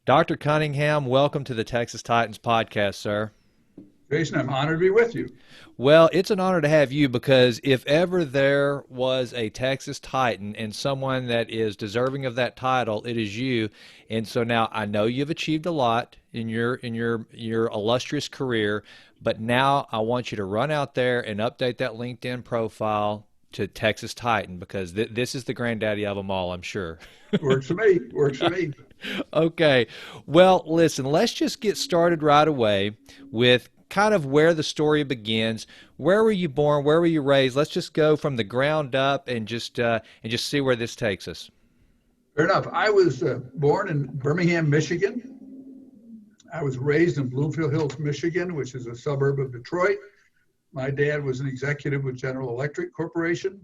Dr. Cunningham, welcome to the Texas Titans podcast, sir. Jason, I'm honored to be with you. Well, it's an honor to have you because if ever there was a Texas Titan and someone that is deserving of that title, it is you. And so now I know you've achieved a lot in your illustrious career, but now I want you to run out there and update that LinkedIn profile to Texas Titan because this is the granddaddy of them all, I'm sure. Works for me. Works for me. Okay. Well, listen, let's just get started right away with kind of where the story begins. Where were you born? Where were you raised? Let's just go from the ground up and just see where this takes us. Fair enough. I was born in Birmingham, Michigan. I was raised in Bloomfield Hills, Michigan, which is a suburb of Detroit. My dad was an executive with General Electric Corporation.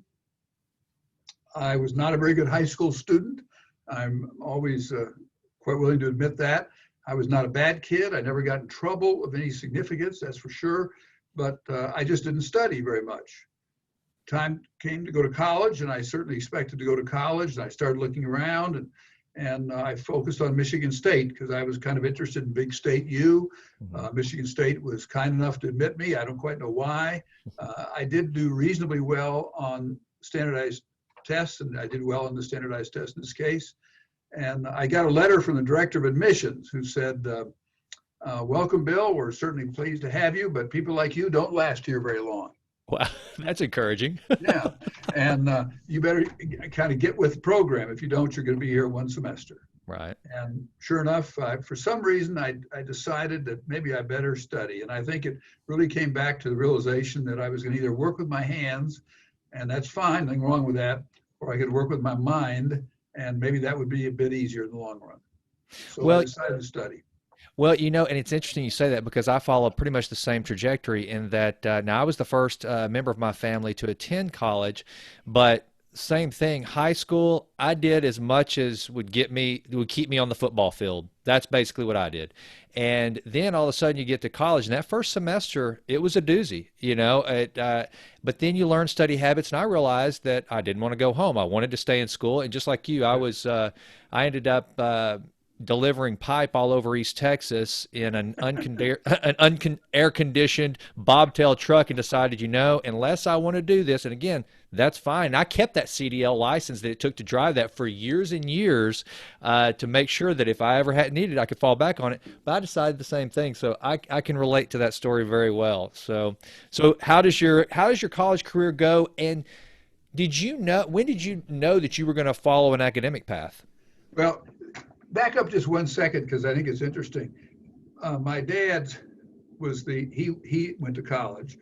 I was not a very good high school student. I'm always quite willing to admit that. I was not a bad kid. I never got in trouble of any significance, that's for sure. But I just didn't study very much. Time came to go to college, and I certainly expected to go to college. And I started looking around, and I focused on Michigan State because I was kind of interested in Big State U. Michigan State was kind enough to admit me. I don't quite know why. I did do reasonably well on standardized tests, and I did well on the standardized test in this case. And I got a letter from the director of admissions who said, welcome, Bill. We're certainly pleased to have you, but people like you don't last here very long. Wow, that's encouraging. Yeah, and you better kind of get with the program. If you don't, you're going to be here one semester. Right. And sure enough, for some reason, I decided that maybe I better study. And I think it really came back to the realization that I was going to either work with my hands, and that's fine, nothing wrong with that, or I could work with my mind, and maybe that would be a bit easier in the long run. So Well, I decided to study. well, and it's interesting you say that because I follow pretty much the same trajectory in that now I was the first member of my family to attend college, but same thing, high school, I did as much as would keep me on the football field. That's basically what I did. And then all of a sudden you get to college, and that first semester, it was a doozy, but then you learn study habits, and I realized that I didn't want to go home. I wanted to stay in school, and just like you, I ended up delivering pipe all over East Texas in an air-conditioned bobtail truck and decided, unless I want to do this, and again, that's fine. I kept that CDL license that it took to drive that for years and years to make sure that if I ever had needed, I could fall back on it. But I decided the same thing, so I can relate to that story very well. So how does your college career go? And when did you know that you were going to follow an academic path? Well, back up just 1 second because I think it's interesting. My dad he went to college,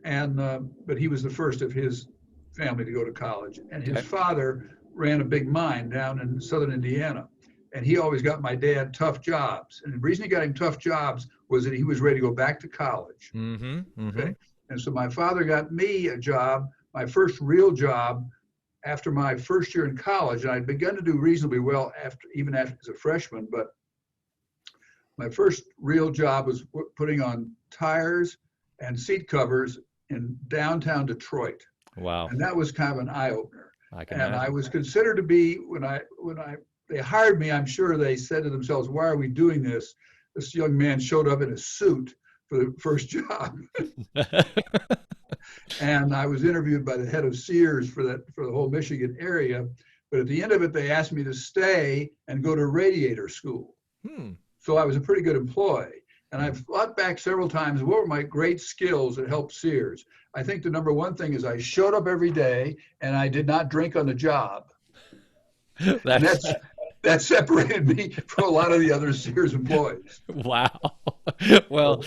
and but he was the first of his family to go to college, and his Okay. father ran a big mine down in southern Indiana, and he always got my dad tough jobs. And the reason he got him tough jobs was that he was ready to go back to college. Mm-hmm. Mm-hmm. Okay, and so my father got me a job, my first real job after my first year in college, and I'd begun to do reasonably well even after as a freshman, but my first real job was putting on tires and seat covers in downtown Detroit. Wow. And that was kind of an eye opener. I can And I imagine. was considered to be, when they hired me, I'm sure they said to themselves, why are we doing this? This young man showed up in a suit for the first job. And I was interviewed by the head of Sears for the whole Michigan area. But at the end of it, they asked me to stay and go to radiator school. Hmm. So I was a pretty good employee. And I've thought back several times, what were my great skills that helped Sears? I think the number one thing is I showed up every day and I did not drink on the job. And That's that separated me from a lot of the other Sears employees. wow. Well,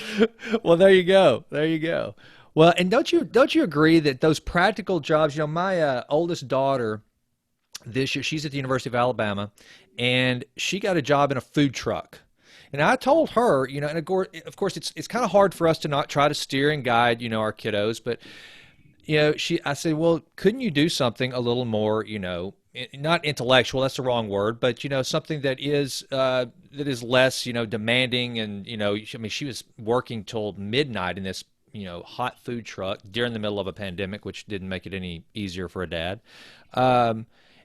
well, there you go. There you go. Well, and don't you agree that those practical jobs, my oldest daughter this year, she's at the University of Alabama, and she got a job in a food truck. And I told her, and of course, it's kind of hard for us to not try to steer and guide, our kiddos, but I said, well, couldn't you do something a little more, not intellectual, that's the wrong word, but something that is less, demanding, and I mean, she was working till midnight in this, hot food truck during the middle of a pandemic, which didn't make it any easier for a dad.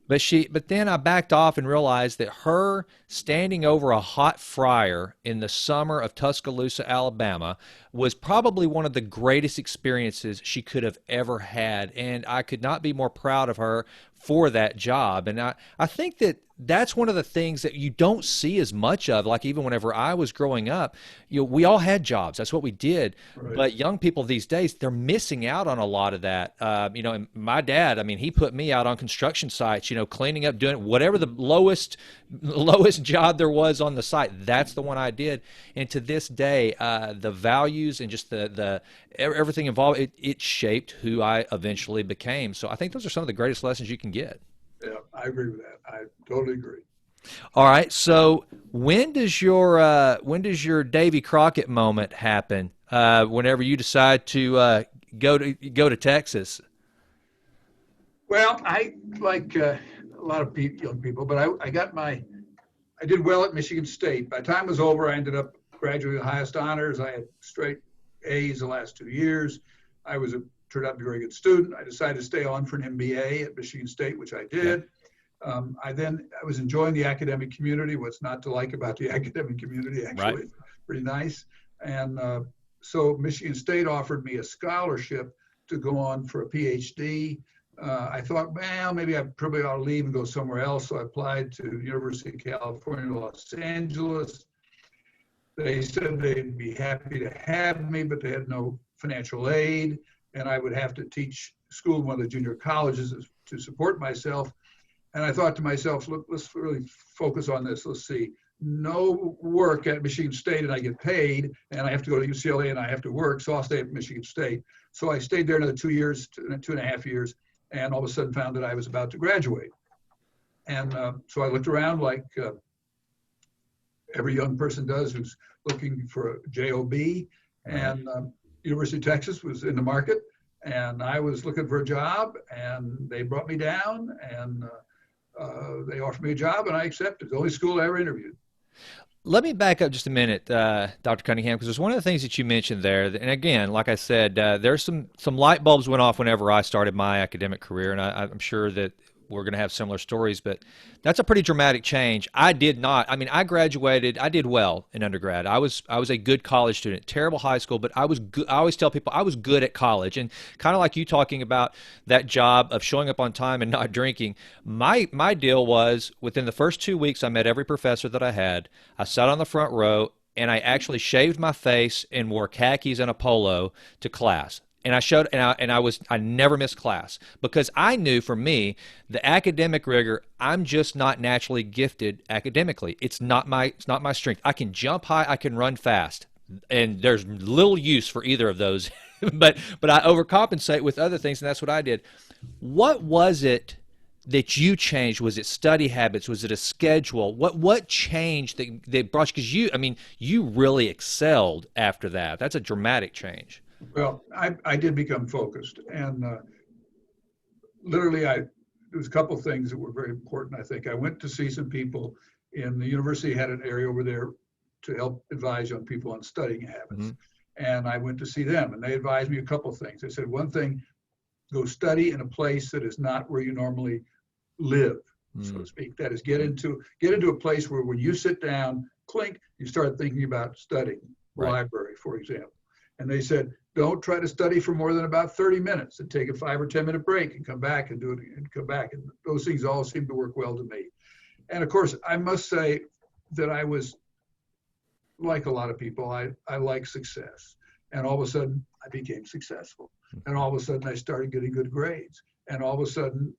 But then I backed off and realized that her standing over a hot fryer in the summer of Tuscaloosa, Alabama, was probably one of the greatest experiences she could have ever had. And I could not be more proud of her for that job. And I think that that's one of the things that you don't see as much of. Like even whenever I was growing up, we all had jobs. That's what we did. Right. But young people these days, they're missing out on a lot of that. And my dad, I mean, he put me out on construction sites, cleaning up, doing whatever the lowest job there was on the site. That's the one I did. And to this day, the values and just the everything involved, it shaped who I eventually became. So I think those are some of the greatest lessons you can get. Yeah, I agree with that. I totally agree. All right. So when does your Davy Crockett moment happen? Whenever you decide to go to Texas. Well, I like a lot of young people, but I did well at Michigan State. By the time it was over, I ended up graduating with the highest honors. I had straight A's the last 2 years. Turned out to be a very good student. I decided to stay on for an MBA at Michigan State, which I did. I was enjoying the academic community. What's not to like about the academic community? Right. Actually, it's pretty nice. And so Michigan State offered me a scholarship to go on for a PhD. I thought, well, maybe I probably ought to leave and go somewhere else. So I applied to the University of California, Los Angeles. They said they'd be happy to have me, but they had no financial aid, and I would have to teach school in one of the junior colleges to support myself. And I thought to myself, look, let's really focus on this. Let's see. No work at Michigan State, and I get paid, and I have to go to UCLA, and I have to work, so I'll stay at Michigan State. So I stayed there another 2 years, 2.5 years, and all of a sudden found that I was about to graduate. And so I looked around like every young person does who's looking for a job, and University of Texas was in the market, and I was looking for a job, and they brought me down, and they offered me a job, and I accepted. The only school I ever interviewed. Let me back up just a minute, Dr. Cunningham, because there's one of the things that you mentioned there. And again, like I said, there's some light bulbs went off whenever I started my academic career, and I'm sure that we're going to have similar stories, but that's a pretty dramatic change. I did not. I mean, I graduated. I did well in undergrad. I was a good college student. Terrible high school, but I was good. I always tell people I was good at college, and kind of like you talking about that job of showing up on time and not drinking. My deal was within the first 2 weeks, I met every professor that I had. I sat on the front row, and I actually shaved my face and wore khakis and a polo to class. And I showed, I never missed class because I knew for me, the academic rigor, I'm just not naturally gifted academically. It's not my strength. I can jump high, I can run fast, and there's little use for either of those. but I overcompensate with other things, and that's what I did. What was it that you changed? Was it study habits? Was it a schedule? What changed that brought you? Because you really excelled after that. That's a dramatic change. Well, I did become focused, and literally, there was a couple of things that were very important. I think I went to see some people in the university, had an area over there to help advise young people on studying habits, and I went to see them, and they advised me a couple of things. They said one thing: go study in a place that is not where you normally live, so to speak. That is, get into a place where when you sit down, clink, you start thinking about studying. Right. Library, for example. And they said, don't try to study for more than about 30 minutes and take a 5 or 10 minute break and come back and do it and come back. And those things all seem to work well to me. And of course, I must say that I was like a lot of people, I like success. And all of a sudden I became successful. And all of a sudden I started getting good grades. And all of a sudden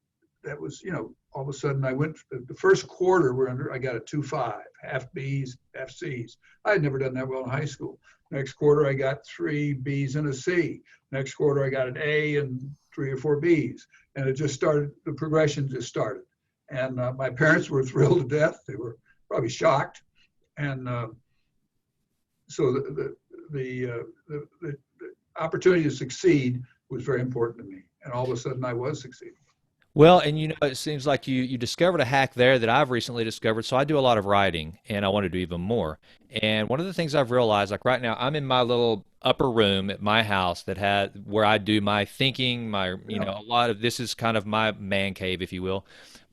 all of a sudden I went, the first quarter I got a 2.5, half B's, half C's. I had never done that well in high school. Next quarter, I got 3 B's and a C. Next quarter, I got an A and 3 or 4 B's. And it just started, the progression just started. And my parents were thrilled to death. They were probably shocked. And so the opportunity to succeed was very important to me. And all of a sudden, I was succeeding. Well, and it seems like you discovered a hack there that I've recently discovered. So I do a lot of writing, and I want to do even more. And one of the things I've realized, like right now, I'm in my little upper room at my house where I do my thinking, a lot of this is kind of my man cave, if you will.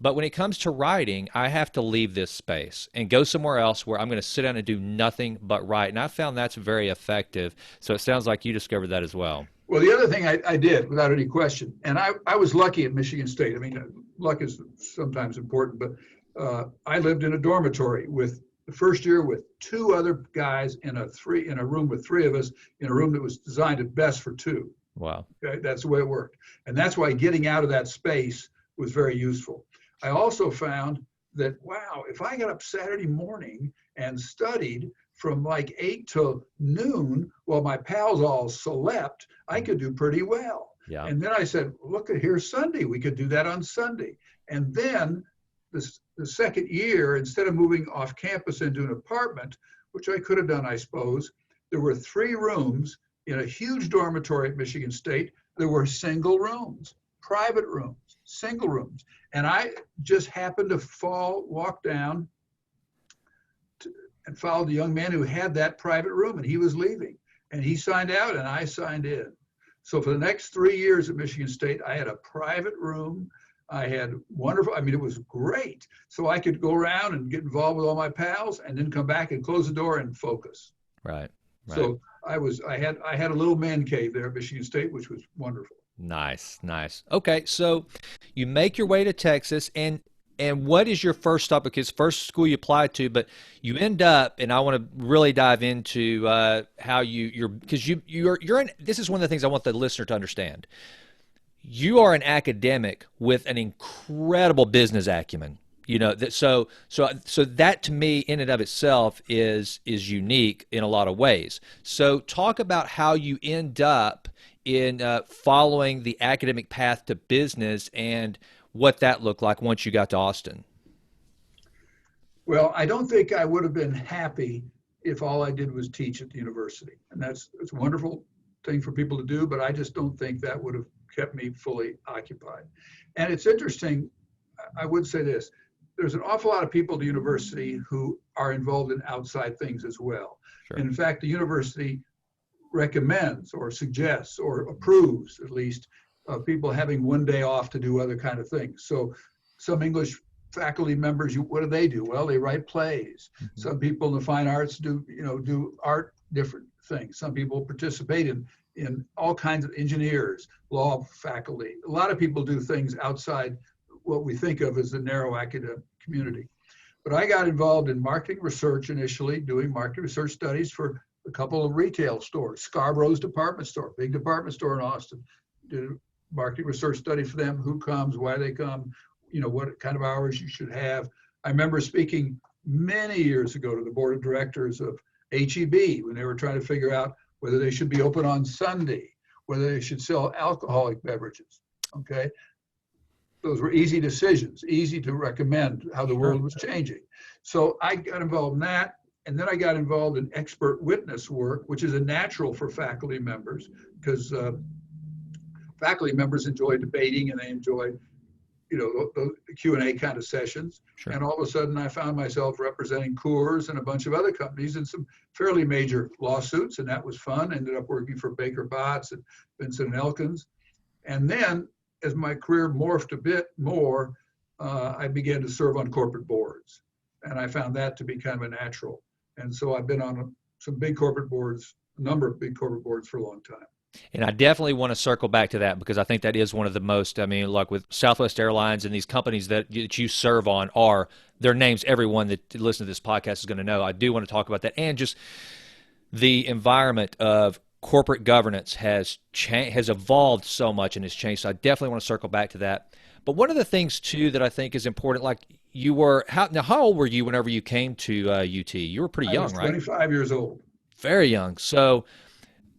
But when it comes to writing, I have to leave this space and go somewhere else where I'm going to sit down and do nothing but write. And I found that's very effective. So it sounds like you discovered that as well. Well, the other thing I did, without any question, and I was lucky at Michigan State. I mean, luck is sometimes important, but I lived in a dormitory with the first year with two other guys in a room with three of us in a room that was designed at best for two. Wow. Okay? That's the way it worked. And that's why getting out of that space was very useful. I also found that, wow, if I got up Saturday morning and studied from like 8 till noon while my pals all slept, I could do pretty well. Yeah. And then I said, look at here's Sunday. We could do that on Sunday. And then the second year, instead of moving off campus into an apartment, which I could have done, I suppose, there were 3 rooms in a huge dormitory at Michigan State. There were single rooms, private rooms, single rooms. And I just happened to walk down and followed the young man who had that private room, and he was leaving. And he signed out and I signed in. So for the next 3 years at Michigan State, I had a private room. I had wonderful, I mean, it was great. So I could go around and get involved with all my pals and then come back and close the door and focus. Right. So I had a little man cave there at Michigan State, which was wonderful. Nice. Okay, so you make your way to Texas, and what is your first stop? Because first school you applied to, but you end up, and I want to really dive into how because you're in. This is one of the things I want the listener to understand. You are an academic with an incredible business acumen. So that to me in and of itself is unique in a lot of ways. So talk about how you end up in following the academic path to business and what that looked like once you got to Austin. Well, I don't think I would have been happy if all I did was teach at the university. And it's a wonderful thing for people to do, but I just don't think that would have kept me fully occupied. And it's interesting, I would say this, there's an awful lot of people at the university who are involved in outside things as well. Sure. And in fact, the university recommends or suggests or approves at least people having one day off to do other kind of things. So some English faculty members, what do? Well, they write plays. Mm-hmm. Some people in the fine arts do art, different things. Some people participate in all kinds of engineers, law faculty. A lot of people do things outside what we think of as the narrow academic community. But I got involved in marketing research initially, doing marketing research studies for a couple of retail stores, Scarborough's department store, big department store in Austin. Did a marketing research study for them, who comes, why they come, what kind of hours you should have. I remember speaking many years ago to the board of directors of HEB when they were trying to figure out whether they should be open on Sunday, whether they should sell alcoholic beverages, okay? Those were easy decisions, easy to recommend how the world was changing. So I got involved in that. And then I got involved in expert witness work, which is a natural for faculty members because faculty members enjoy debating and they enjoy, the Q&A kind of sessions. Sure. And all of a sudden I found myself representing Coors and a bunch of other companies in some fairly major lawsuits. And that was fun. Ended up working for Baker Botts and Vincent and Elkins. And then as my career morphed a bit more, I began to serve on corporate boards. And I found that to be kind of a natural. And so I've been on some big corporate boards, a number of big corporate boards for a long time. And I definitely want to circle back to that because I think that is one of the most, like with Southwest Airlines and these companies that you serve on their names, everyone that listens to this podcast is going to know. I do want to talk about that. And just the environment of corporate governance has evolved so much and has changed. So I definitely want to circle back to that. But one of the things too that I think is important, like you were, how old were you whenever you came to UT? You were pretty young, right? 25 years old. Very young. So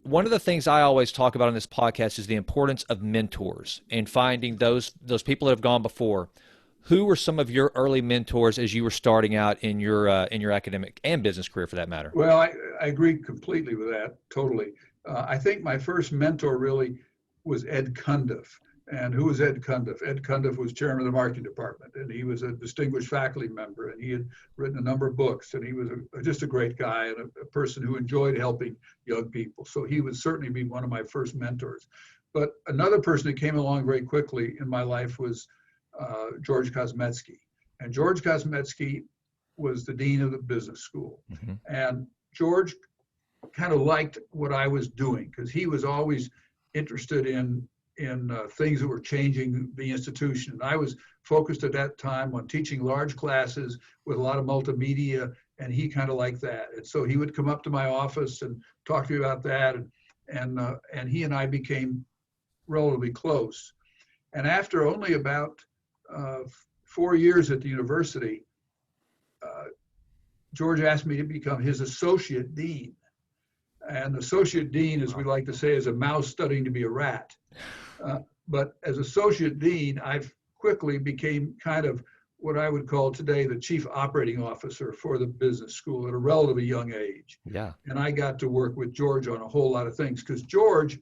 one of the things I always talk about on this podcast is the importance of mentors and finding those people that have gone before. Who were some of your early mentors as you were starting out in your academic and business career, for that matter? Well, I agree completely with that, totally. I think my first mentor really was Ed Cundiff. And who was Ed Cundiff? Ed Cundiff was chairman of the marketing department, and he was a distinguished faculty member, and he had written a number of books, and he was just a great guy and a person who enjoyed helping young people. So he would certainly be one of my first mentors. But another person that came along very quickly in my life was George Kosmetsky. And George Kosmetsky was the dean of the business school. Mm-hmm. And George kind of liked what I was doing because he was always interested in things that were changing the institution. And I was focused at that time on teaching large classes with a lot of multimedia, and he kind of liked that. And so he would come up to my office and talk to me about that, and he and I became relatively close. And after only about 4 years at the university, George asked me to become his associate dean. And associate dean, as we like to say, is a mouse studying to be a rat. But as associate dean, I've quickly became kind of what I would call today the chief operating officer for the business school at a relatively young age. Yeah. And I got to work with George on a whole lot of things because George,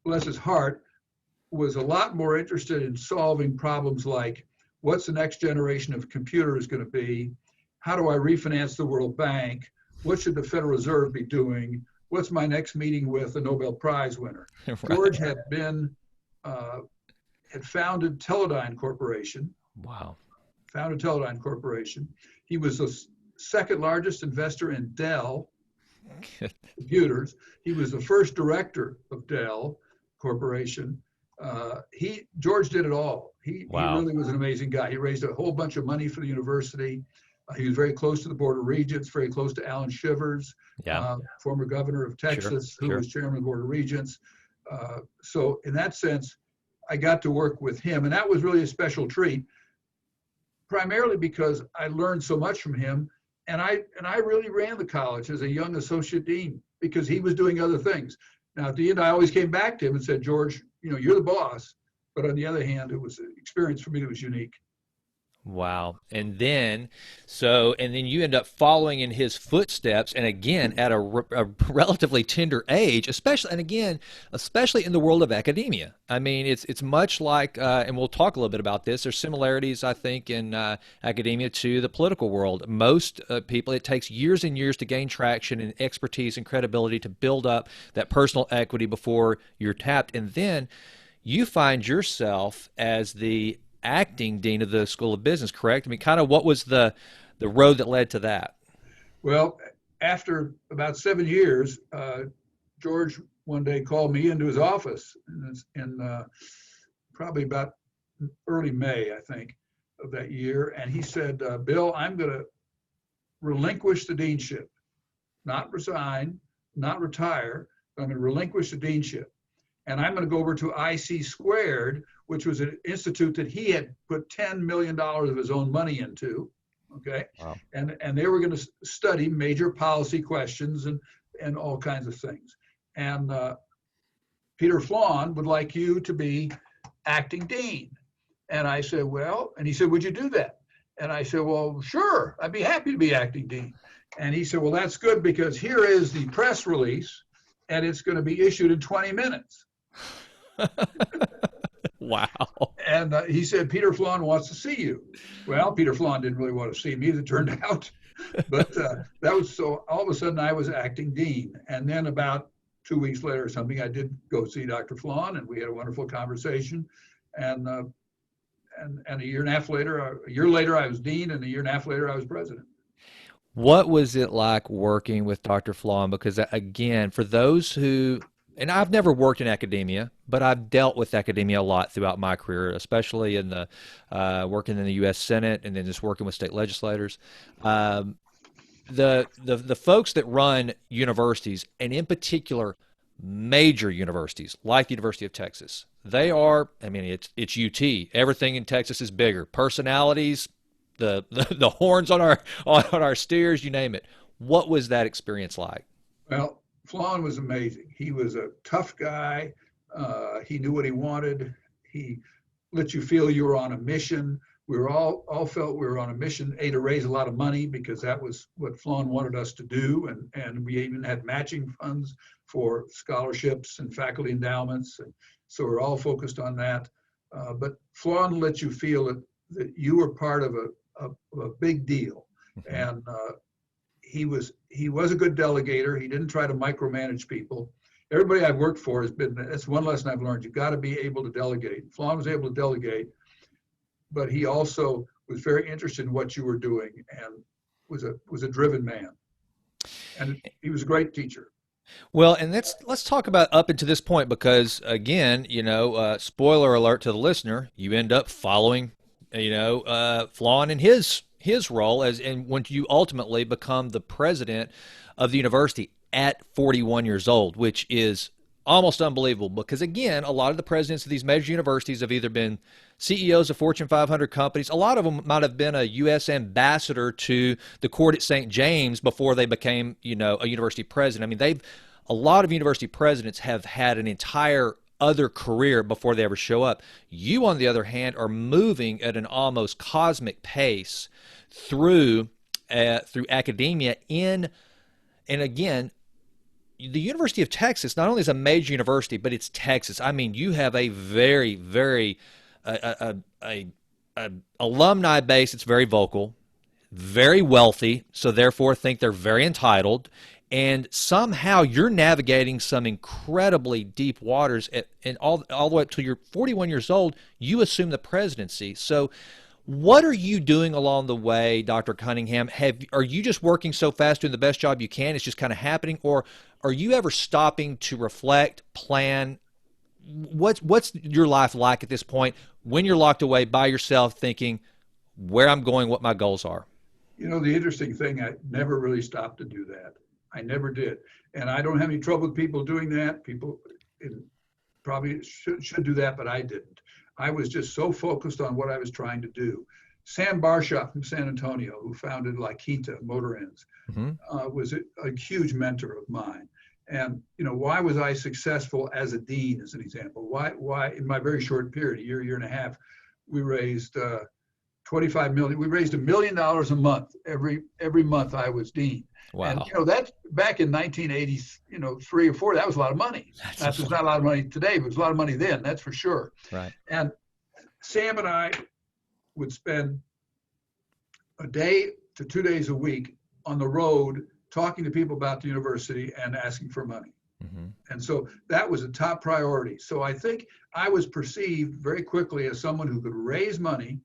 bless his heart, was a lot more interested in solving problems like what's the next generation of computers going to be? How do I refinance the World Bank? What should the Federal Reserve be doing? What's my next meeting with a Nobel Prize winner? Right. George had founded Teledyne Corporation. Wow. Founded Teledyne Corporation. He was the second largest investor in Dell computers. He was the first director of Dell Corporation. George did it all. He really was an amazing guy. He raised a whole bunch of money for the university. He was very close to the Board of Regents, very close to Alan Shivers, former governor of Texas, who was chairman of the Board of Regents. So in that sense, I got to work with him, and that was really a special treat, primarily because I learned so much from him, and I really ran the college as a young associate dean because he was doing other things. Now, at the end, I always came back to him and said, George, you're the boss. But on the other hand, it was an experience for me that was unique. Wow. And then you end up following in his footsteps, and again, at a relatively tender age, especially in the world of academia. I mean, it's much like, and we'll talk a little bit about this, there's similarities, I think, in academia to the political world. Most people, it takes years and years to gain traction and expertise and credibility to build up that personal equity before you're tapped. And then you find yourself as the acting dean of the School of Business, correct? I mean, kind of what was the road that led to that? Well, after about 7 years, George one day called me into his office in probably about early May, I think, of that year. And he said, Bill, I'm going to relinquish the deanship, not resign, not retire, but I'm going to relinquish the deanship. And I'm going to go over to IC Squared, which was an institute that he had put $10 million of his own money into. Okay. Wow. And they were going to study major policy questions and all kinds of things. And Peter Flawn would like you to be acting dean. And I said, well, and he said, would you do that? And I said, well, sure, I'd be happy to be acting dean. And he said, well, that's good because here is the press release and it's going to be issued in 20 minutes. Wow. And he said, Peter Flawn wants to see you. Well, Peter Flawn didn't really want to see me, as it turned out. But that was so all of a sudden I was acting dean. And then about 2 weeks later or something, I did go see Dr. Flawn and we had a wonderful conversation. And a year and a half later, I was dean, and a year and a half later, I was president. What was it like working with Dr. Flawn? Because again, for those who, and I've never worked in academia, but I've dealt with academia a lot throughout my career, especially in the working in the U.S. Senate and then just working with state legislators. The folks that run universities, and in particular major universities like the University of Texas, they are, I mean, it's UT. Everything in Texas is bigger. Personalities, the horns on our steers, you name it. What was that experience like? Well, Flawn was amazing. He was a tough guy. He knew what he wanted. He let you feel you were on a mission. We were all felt we were on a mission, to raise a lot of money because that was what Flawn wanted us to do. And we even had matching funds for scholarships and faculty endowments. And so we're all focused on that. But Flawn let you feel that you were part of a big deal. And he was a good delegator. He didn't try to micromanage people. Everybody I've worked for that's one lesson I've learned. You've got to be able to delegate. Flawn was able to delegate. but he also was very interested in what you were doing and was a driven man. And he was a great teacher. Well, and let's talk about up until this point because again, spoiler alert to the listener, you end up following, Flawn in his role as and when you ultimately become the president of the university at 41 years old, which is almost unbelievable because again, a lot of the presidents of these major universities have either been CEOs of Fortune 500 companies. A lot of them might have been a U.S. ambassador to the court at St. James before they became, a university president. I mean, a lot of university presidents have had an entire other career before they ever show up. You, on the other hand, are moving at an almost cosmic pace through academia and again, the University of Texas not only is a major university, but it's Texas. I mean, you have a very, very a alumni base. It's very vocal, very wealthy, so therefore think they're very entitled. And somehow you're navigating some incredibly deep waters, and all the way up till you're 41 years old. You assume the presidency. So, what are you doing along the way, Dr. Cunningham? Are you just working so fast, doing the best job you can? It's just kind of happening, or are you ever stopping to reflect, plan? What's your life like at this point when you're locked away by yourself, thinking where I'm going, what my goals are? The interesting thing, I never really stopped to do that. I never did, and I don't have any trouble with people doing that. People probably should do that, but I didn't. I was just so focused on what I was trying to do. Sam Barshaw from San Antonio, who founded La Quinta Motor Ends, was a huge mentor of mine. And why was I successful as a dean, as an example? Why in my very short period, a year and a half, we raised 25 million. We raised $1 million a month every month I was dean. Wow. And that's back in 1980, 3 or 4. That was a lot of money. That's not a lot of money today, but it was a lot of money then. That's for sure. Right. And Sam and I would spend a day to 2 days a week on the road talking to people about the university and asking for money. Mm-hmm. And so that was a top priority. So I think I was perceived very quickly as someone who could raise money,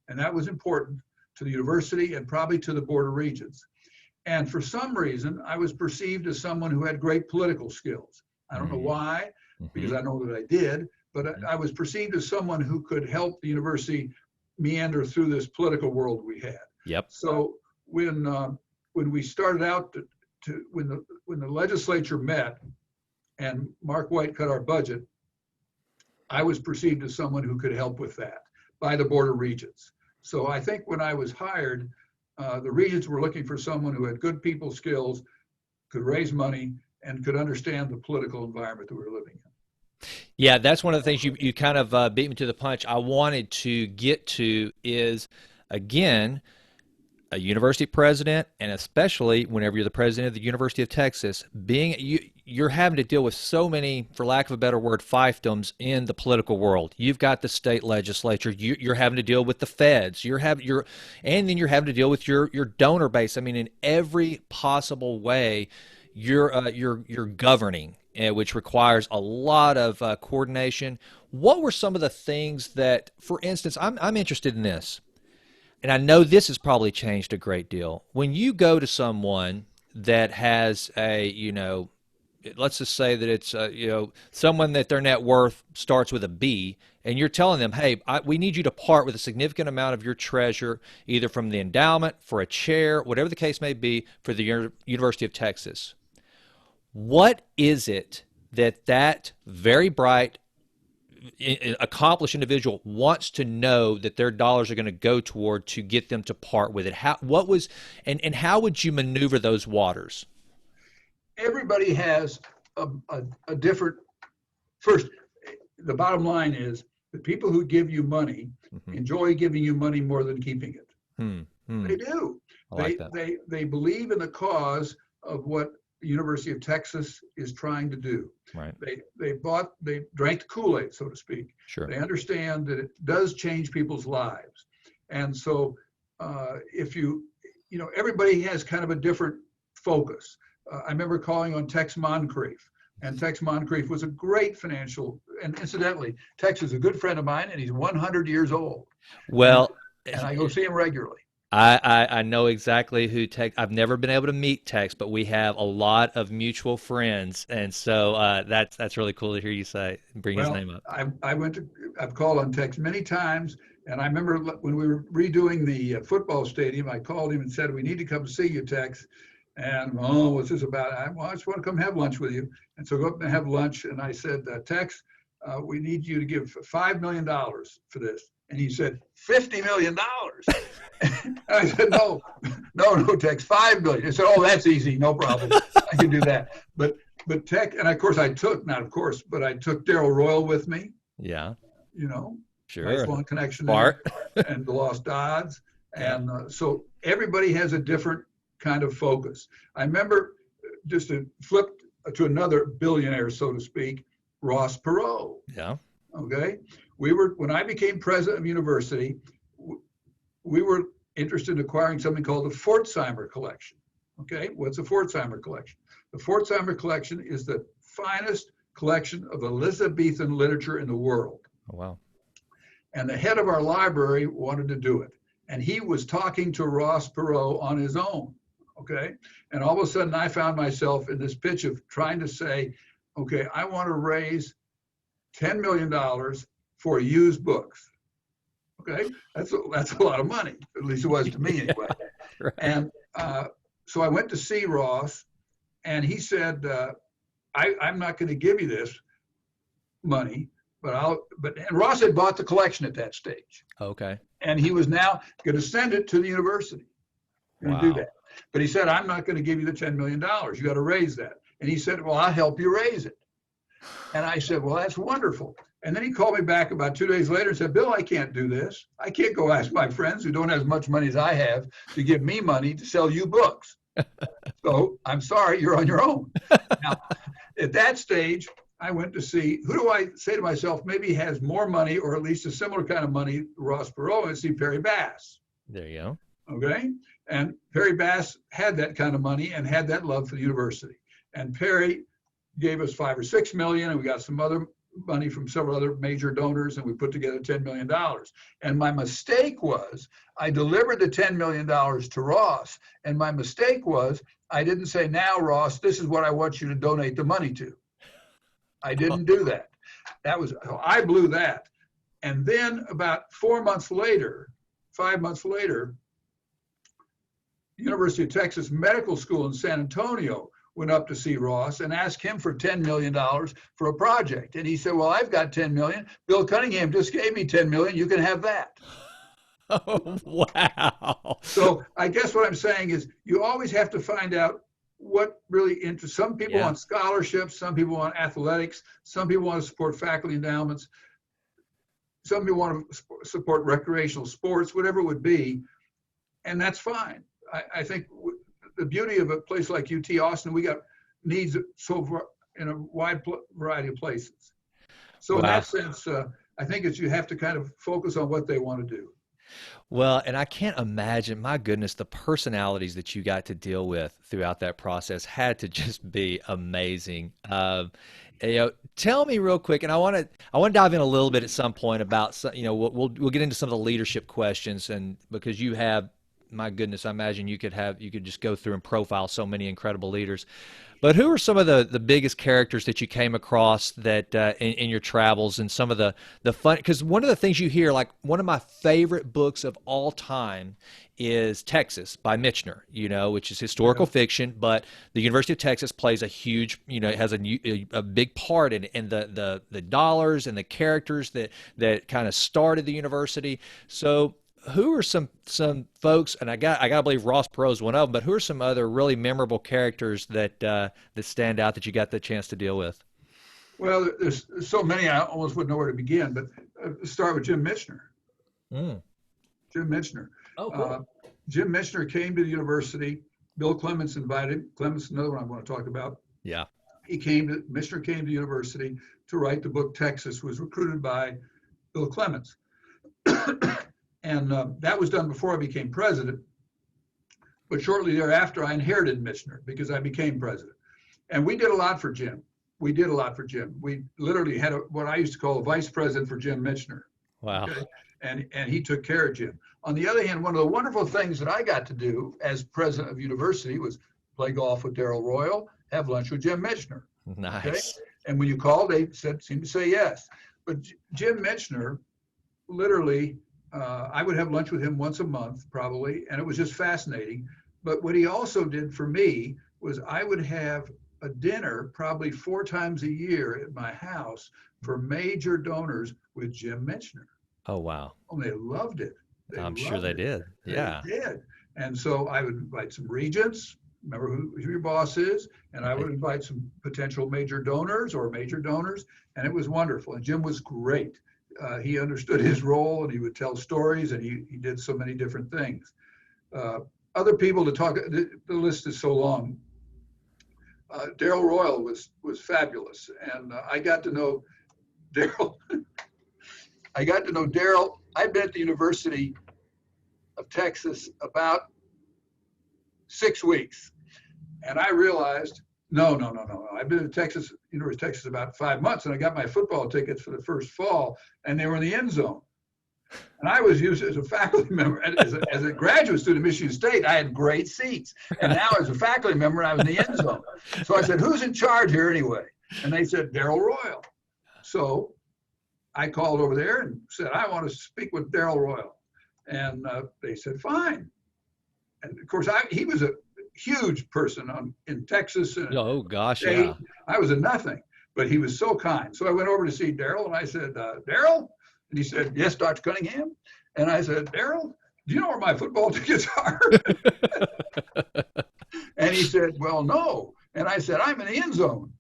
and that was important to the university and probably to the Board of Regents. And for some reason, I was perceived as someone who had great political skills. I don't know why, because I know that I did, but I was perceived as someone who could help the university meander through this political world we had. Yep. So when we started out when the legislature met and Mark White cut our budget, I was perceived as someone who could help with that by the Board of Regents. So I think when I was hired, the Regents were looking for someone who had good people skills, could raise money, and could understand the political environment that we were living in. Yeah, that's one of the things you kind of beat me to the punch. I wanted to get to is, again, a university president, and especially whenever you're the president of the University of Texas, you're having to deal with so many, for lack of a better word, fiefdoms in the political world. You've got the state legislature. You're having to deal with the feds. And then you're having to deal with your donor base. I mean, in every possible way, you're governing, which requires a lot of coordination. What were some of the things that, for instance, I'm interested in this. And I know this has probably changed a great deal. When you go to someone that has let's just say that it's, someone that their net worth starts with a B, and you're telling them, hey, we need you to part with a significant amount of your treasure, either from the endowment, for a chair, whatever the case may be, for the University of Texas. What is it that very bright, accomplished individual wants to know that their dollars are going to go toward to get them to part with it? How would you maneuver those waters? Everybody has a different. First, the bottom line is the people who give you money enjoy giving you money more than keeping it. They do. They believe in the cause of what the University of Texas is trying to do. Right. They drank the Kool-Aid, so to speak. Sure. They understand that it does change people's lives. And so everybody has kind of a different focus. I remember calling on Tex Moncrief, and Tex Moncrief was a great financial and incidentally, Tex is a good friend of mine, and he's 100 years old, and Well, and I go see him regularly. I know exactly who Tex. I've never been able to meet Tex, but we have a lot of mutual friends, and so that's really cool to hear you say bring his Well, name up. I've called on Tex many times, and I remember when we were redoing the football stadium, I called him and said, "We need to come see you, Tex." And oh, what's this about? I just want to come have lunch with you. And so go up and have lunch. And I said, Tex, we need you to give $5 million for this. And he said, $50 million. I said, no, Tex, 5 million. He said, oh, that's easy, no problem. I can do that. But Tex, and of course I took, not of course, but I took Darrell Royal with me, Yeah, you know, sure. lifelong connection Bart. and the Lost Dodds. Yeah. And so everybody has a different kind of focus. I remember, just to flip to another billionaire, so to speak, Ross Perot. Yeah. Okay. When I became president of university, we were interested in acquiring something called the Pforzheimer collection. Okay. What's a Pforzheimer collection? The Pforzheimer collection is the finest collection of Elizabethan literature in the world. Oh, wow. And the head of our library wanted to do it. And he was talking to Ross Perot on his own. Okay. And all of a sudden I found myself in this pitch of trying to say, okay, I want to raise $10 million for used books. Okay. That's a lot of money. At least it was to me anyway. Right. And so I went to see Ross, and he said, I'm not going to give you this money, and Ross had bought the collection at that stage. Okay. And he was now going to send it to the university and Wow. do that. But he said, I'm not going to give you the $10 million. You got to raise that. And he said, well, I'll help you raise it. And I said, well, that's wonderful. And then he called me back about 2 days later and said, Bill, I can't do this. I can't go ask my friends who don't have as much money as I have to give me money to sell you books. So I'm sorry, you're on your own. Now, at that stage, I went to see, who do I say to myself, maybe he has more money or at least a similar kind of money, Ross Perot, and see Perry Bass. There you go. Okay. And Perry Bass had that kind of money and had that love for the university. And Perry gave us 5 or 6 million, and we got some other money from several other major donors, and we put together $10 million. And my mistake was I delivered the $10 million to Ross. And my mistake was I didn't say, now, Ross, this is what I want you to donate the money to. I didn't do that. I blew that. And then about 4 months later, 5 months later, University of Texas Medical School in San Antonio went up to see Ross and asked him for $10 million for a project. And he said, well, I've got 10 million. Bill Cunningham just gave me 10 million. You can have that. Oh, wow. So I guess what I'm saying is you always have to find out what really interests. Some people want scholarships. Some people want athletics. Some people want to support faculty endowments. Some people want to support recreational sports, whatever it would be. And that's fine. I think the beauty of a place like UT Austin, we got needs so far in a wide variety of places. So in that sense, I think you have to kind of focus on what they want to do. Well, and I can't imagine, my goodness, the personalities that you got to deal with throughout that process had to just be amazing. Tell me real quick, and I want to dive in a little bit at some point about we'll get into some of the leadership questions, and because you have, my goodness, I imagine you could just go through and profile so many incredible leaders. But who are some of the biggest characters that you came across that in your travels, and some of the fun? Because one of the things you hear, like one of my favorite books of all time is Texas by Michener, which is historical fiction, but the University of Texas plays a huge, it has a big part in it, and the dollars and the characters that kind of started the university. So who are some folks, and I gotta believe Ross Perot is one of them, but who are some other really memorable characters that stand out that you got the chance to deal with? Well, there's so many I almost wouldn't know where to begin, but start with Jim Michener. Jim Michener. Oh, cool. Jim Michener came to the university. Bill Clements invited him. Clements, another one I want to talk about. Yeah. Michener came to the university to write the book Texas, was recruited by Bill Clements. And that was done before I became president. But shortly thereafter, I inherited Michener because I became president. And we did a lot for Jim. we did a lot for Jim. We literally had what I used to call a vice president for Jim Michener. Wow. Okay. And he took care of Jim. On the other hand, one of the wonderful things that I got to do as president of university was play golf with Darrell Royal, have lunch with Jim Michener. Nice. Okay? And when you called, they seemed to say yes. But Jim Michener, literally, I would have lunch with him once a month, probably, and it was just fascinating. But what he also did for me was I would have a dinner probably 4 times a year at my house for major donors with Jim Michener. Oh, wow. Oh, they loved it. I'm sure they did. Yeah. They did. And so I would invite some regents, remember who your boss is, and I would invite some potential major donors, and it was wonderful. And Jim was great. He understood his role, and he would tell stories, and he did so many different things. Other people to talk, the list is so long. Darrell Royal was fabulous, and I got to know Darrell. I'd been at the University of Texas about 6 weeks, and I realized, no. I've been at University of Texas about 5 months, and I got my football tickets for the first fall, and they were in the end zone. And I was used as a faculty member, as a graduate student at Michigan State, I had great seats. And now as a faculty member, I was in the end zone. So I said, who's in charge here anyway? And they said, Darrell Royal. So I called over there and said, I want to speak with Darrell Royal. And they said, fine. And of course, he was a huge person in Texas. And oh, gosh, state. yeah. I was a nothing, but he was so kind. So I went over to see Darrell, and I said, Darrell? And he said, yes, Dr. Cunningham. And I said, Darrell, do you know where my football tickets are? And he said, well, no. And I said, I'm in the end zone.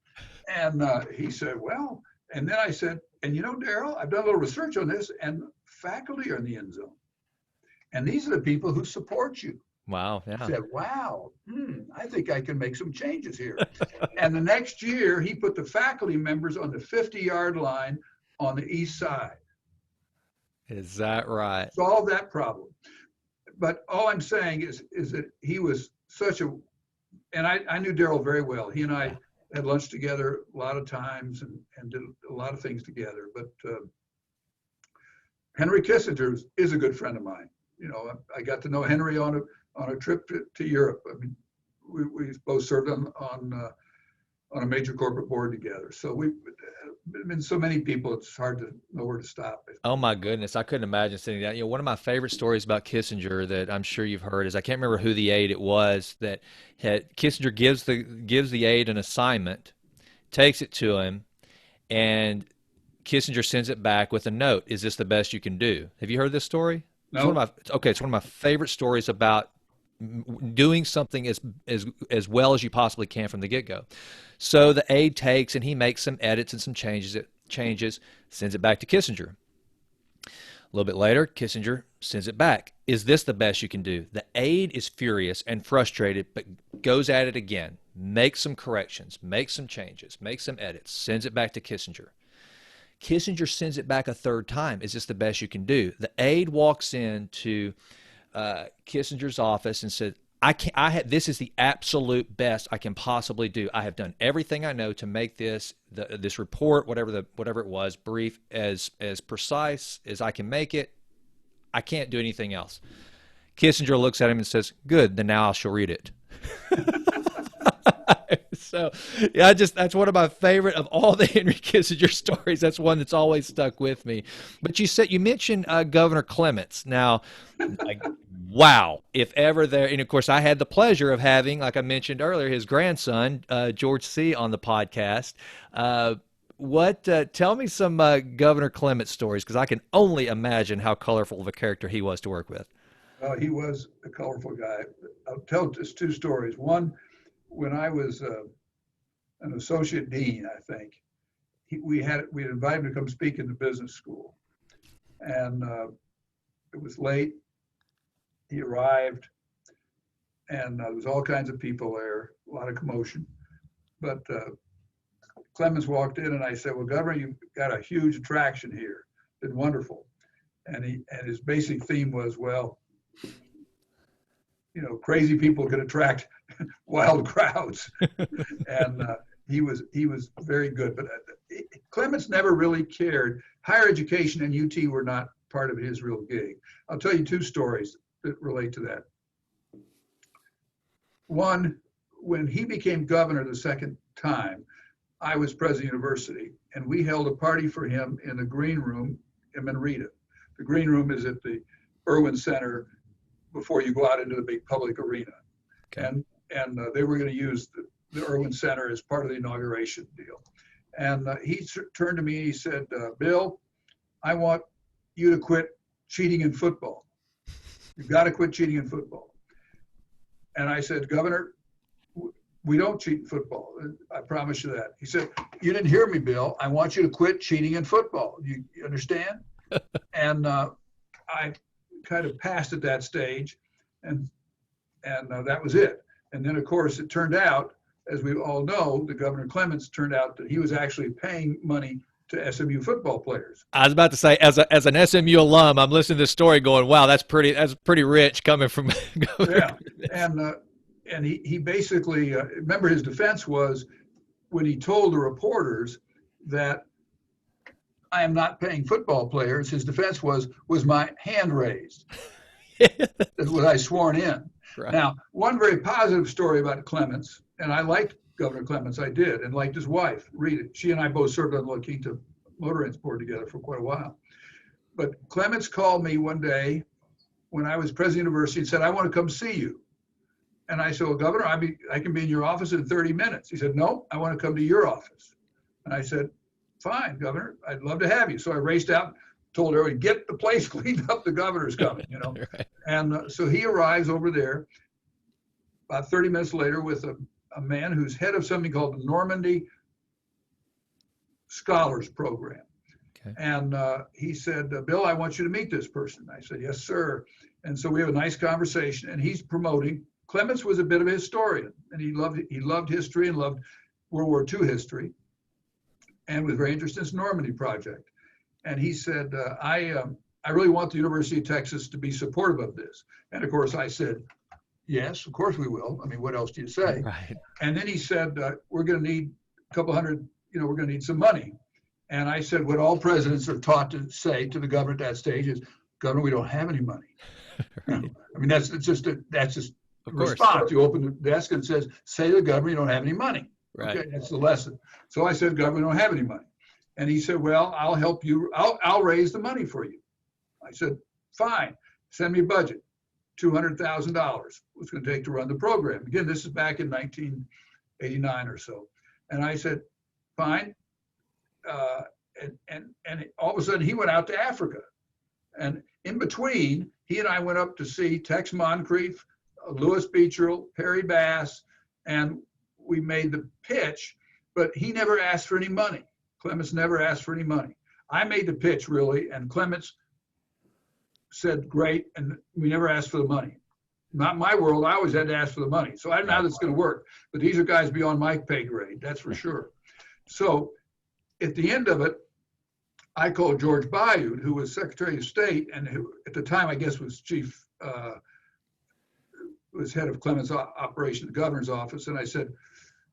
And he said, well, and then I said, and you know, Darrell, I've done a little research on this, and faculty are in the end zone. And these are the people who support you. Wow. Yeah. I said, wow, I think I can make some changes here. And the next year, he put the faculty members on the 50-yard line on the east side. Is that right? Solve that problem. But all I'm saying is that he was such a, and I knew Darrell very well. He and I had lunch together a lot of times and did a lot of things together. But Henry Kissinger is a good friend of mine. You know, I got to know Henry on a trip to Europe. I mean, we both served on a major corporate board together. So we've been so many people, it's hard to know where to stop. Oh my goodness, I couldn't imagine sitting down. You know, one of my favorite stories about Kissinger that I'm sure you've heard is I can't remember who the aide it was that had Kissinger gives the aide an assignment, takes it to him, and Kissinger sends it back with a note. Is this the best you can do? Have you heard this story? No. It's one of my favorite stories about doing something as well as you possibly can from the get-go. So the aide takes and he makes some edits and some changes, sends it back to Kissinger. A little bit later, Kissinger sends it back. Is this the best you can do? The aide is furious and frustrated, but goes at it again, makes some corrections, makes some changes, makes some edits, sends it back to Kissinger. Kissinger sends it back a third time. Is this the best you can do? The aide walks into Kissinger's office and said, this is the absolute best I can possibly do. I have done everything I know to make this report, whatever it was, brief, as precise as I can make it. I can't do anything else. Kissinger looks at him and says, good, then now I shall read it. So, yeah, that's one of my favorite of all the Henry Kissinger stories. That's one that's always stuck with me. But you mentioned Governor Clements. Now, wow, if ever there, and of course I had the pleasure of having, like I mentioned earlier, his grandson, George C., on the podcast. Tell me some Governor Clements stories, because I can only imagine how colorful of a character he was to work with. He was a colorful guy. I'll tell just 2 stories. One, when I was an associate dean, I think, we had invited him to come speak in the business school. And it was late. He arrived, and there was all kinds of people there, a lot of commotion. But Clemens walked in, and I said, well, Governor, you've got a huge attraction here. It's been wonderful. And his basic theme was, well, you know, crazy people can attract wild crowds. And he was very good. But Clements never really cared. Higher education and UT were not part of his real gig. I'll tell you two stories that relate to that. One, when he became governor the second time, I was president of the university, and we held a party for him in the green room in Manrita. The green room is at the Irwin Center before you go out into the big public arena. Okay. And they were going to use the Irwin Center as part of the inauguration deal. And he turned to me and he said, Bill, I want you to quit cheating in football. You've got to quit cheating in football. And I said, Governor, we don't cheat in football. I promise you that. He said, you didn't hear me, Bill. I want you to quit cheating in football. You understand? And I kind of passed at that stage, and that was it. And then, of course, it turned out, as we all know, the Governor Clements turned out that he was actually paying money to SMU football players. I was about to say, as an SMU alum, I'm listening to this story going, wow, that's pretty rich coming from. Yeah, and he basically remember his defense was when he told the reporters that I am not paying football players. His defense was my hand raised? Was I sworn in? Right. Now, one very positive story about Clements, and I liked Governor Clements, I did, and liked his wife, Rita. She and I both served on the La Quinta Motor Inn Board together for quite a while. But Clements called me one day when I was president of the university and said, I want to come see you. And I said, well, Governor, I can be in your office in 30 minutes. He said, no, I want to come to your office. And I said, fine, Governor, I'd love to have you. So I raced out, told everybody, get the place cleaned up, the governor's coming, you know. Right. And so he arrives over there about 30 minutes later with a man who's head of something called the Normandy Scholars Program. Okay. And he said, Bill, I want you to meet this person. I said, yes, sir. And so we have a nice conversation, and he's promoting. Clements was a bit of a historian, and he loved history and loved World War II history, and was very interested in this Normandy project. And he said, I really want the University of Texas to be supportive of this. And of course I said, yes, of course we will. I mean, what else do you say? Right. And then he said, we're going to need a couple hundred, we're going to need some money. And I said, what all presidents are taught to say to the governor at that stage is, Governor, we don't have any money. Right. I mean, that's just a response. You open the desk and it says, say to the governor, you don't have any money. Right. Okay, that's the lesson. So I said, Governor, we don't have any money. And he said, well, I'll help you. I'll raise the money for you. I said, fine, send me a budget, $200,000. What's going to take to run the program? Again, this is back in 1989 or so. And I said, fine. And all of a sudden he went out to Africa. And in between, he and I went up to see Tex Moncrief, Louis Beecherel, Perry Bass, and we made the pitch, but he never asked for any money. Clements never asked for any money. I made the pitch, really, and Clements said, great, and we never asked for the money. Not my world. I always had to ask for the money. So I don't know how this is going to work, but these are guys beyond my pay grade, that's for sure. So at the end of it, I called George Bayou, who was Secretary of State, and who at the time, I guess, was was head of Clements' operation, the governor's office. And I said,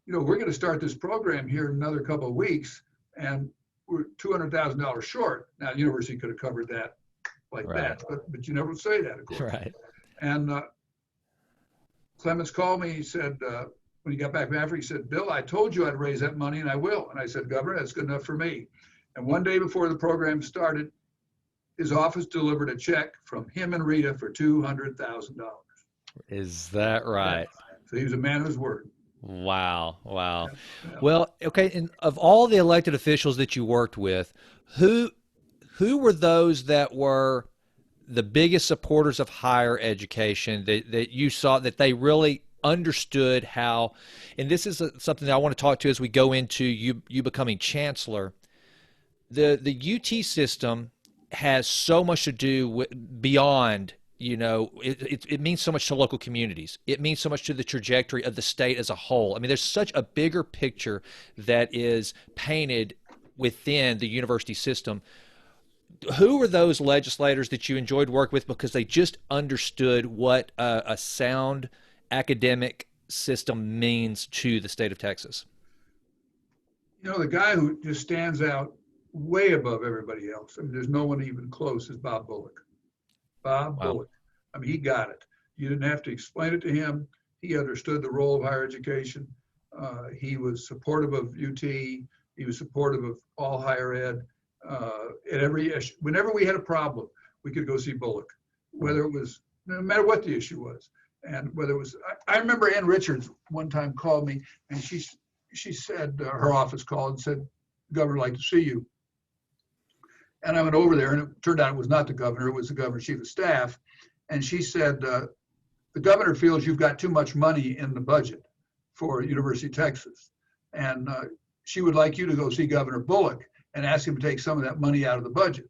we're going to start this program here in another couple of weeks, and we're $200,000 short. Now, the university could have covered that like that, but you never would say that, of course. Right. And Clements called me. He said, when he got back from Africa, he said, Bill, I told you I'd raise that money, and I will. And I said, Governor, that's good enough for me. And one day before the program started, his office delivered a check from him and Rita for $200,000. Is that right? So he was a man of his word. Wow. Wow. Yeah. Well, okay. And of all the elected officials that you worked with, who were those that were the biggest supporters of higher education that you saw that they really understood how, and this is something that I want to talk to as we go into you becoming chancellor. The UT system has so much to do with beyond, it means so much to local communities. It means so much to the trajectory of the state as a whole. I mean, there's such a bigger picture that is painted within the university system. Who were those legislators that you enjoyed work with because they just understood what a sound academic system means to the state of Texas? You know, the guy who just stands out way above everybody else, I mean, there's no one even close, is Bob Bullock. Bob Wow. Bullock. I mean, he got it. You didn't have to explain it to him. He understood the role of higher education. He was supportive of UT. He was supportive of all higher ed. At every issue, whenever we had a problem, we could go see Bullock, whether it was, no matter what the issue was. And whether it was, I remember Ann Richards one time called me, and she said, her office called and said, "Governor would like to see you." And I went over there, and it turned out it was not the governor, it was the governor's chief of staff. And she said, "The governor feels you've got too much money in the budget for University of Texas. And she would like you to go see Governor Bullock and ask him to take some of that money out of the budget."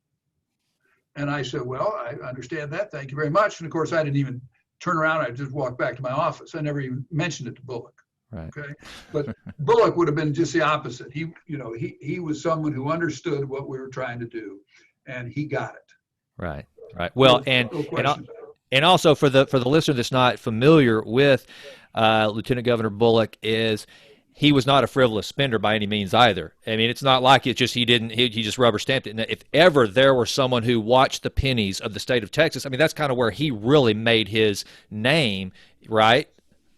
And I said, "Well, I understand that. Thank you very much." And of course, I didn't even turn around. I just walked back to my office. I never even mentioned it to Bullock. Right. Okay. But Bullock would have been just the opposite. He was someone who understood what we were trying to do, and he got it. Right. Right. Well, No question about it. and also for the listener that's not familiar with Lieutenant Governor Bullock, is he was not a frivolous spender by any means either. I mean, it's not like it's just he just rubber stamped it. And if ever there were someone who watched the pennies of the state of Texas, I mean, that's kind of where he really made his name, right?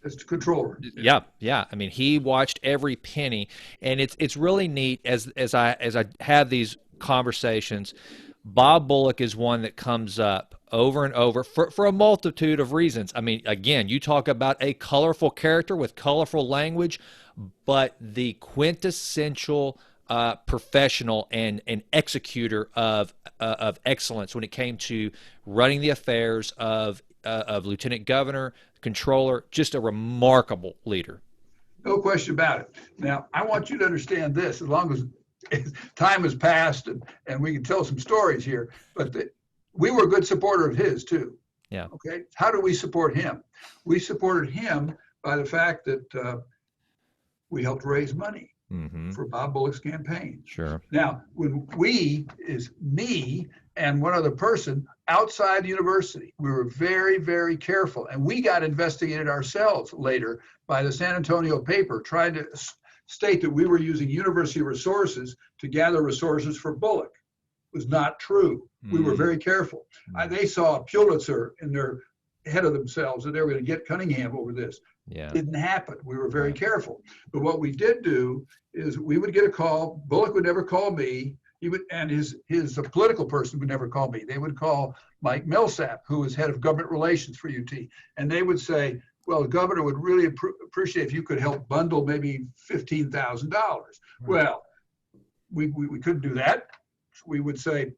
As the controller. Yeah, yeah. I mean, he watched every penny, and it's really neat as I have these conversations. Bob Bullock is one that comes up over and over for a multitude of reasons. I mean, again, you talk about a colorful character with colorful language, but the quintessential professional and executor of excellence when it came to running the affairs of lieutenant governor, controller, just a remarkable leader. No question about it. Now, I want you to understand this, as long as time has passed and we can tell some stories here, but we were a good supporter of his too. Yeah. Okay. How do we support him? We supported him by the fact that we helped raise money for Bob Bullock's campaign. Sure. Now, when we is me and one other person outside the university, we were very, very careful. And we got investigated ourselves later by the San Antonio paper, trying to state that we were using university resources to gather resources for Bullock. It was not true. We were very careful. They saw a Pulitzer in their head of themselves that they were going to get Cunningham over this. Yeah. Didn't happen. We were very careful. But what we did do is we would get a call. Bullock would never call me. He would, and his political person would never call me. They would call Mike Millsap, who was head of government relations for UT, and they would say, "Well, the governor would really appreciate if you could help bundle maybe $15,000. Right. Well, we couldn't do that. We would say,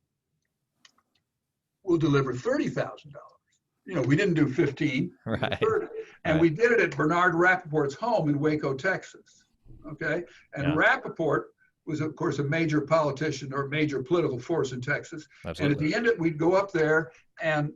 "We'll deliver $30,000. We didn't do 15, right. 30. And we did it at Bernard Rappaport's home in Waco, Texas. Okay. And Rappaport was, of course, a major politician or a major political force in Texas. Absolutely. And at the end, we'd go up there and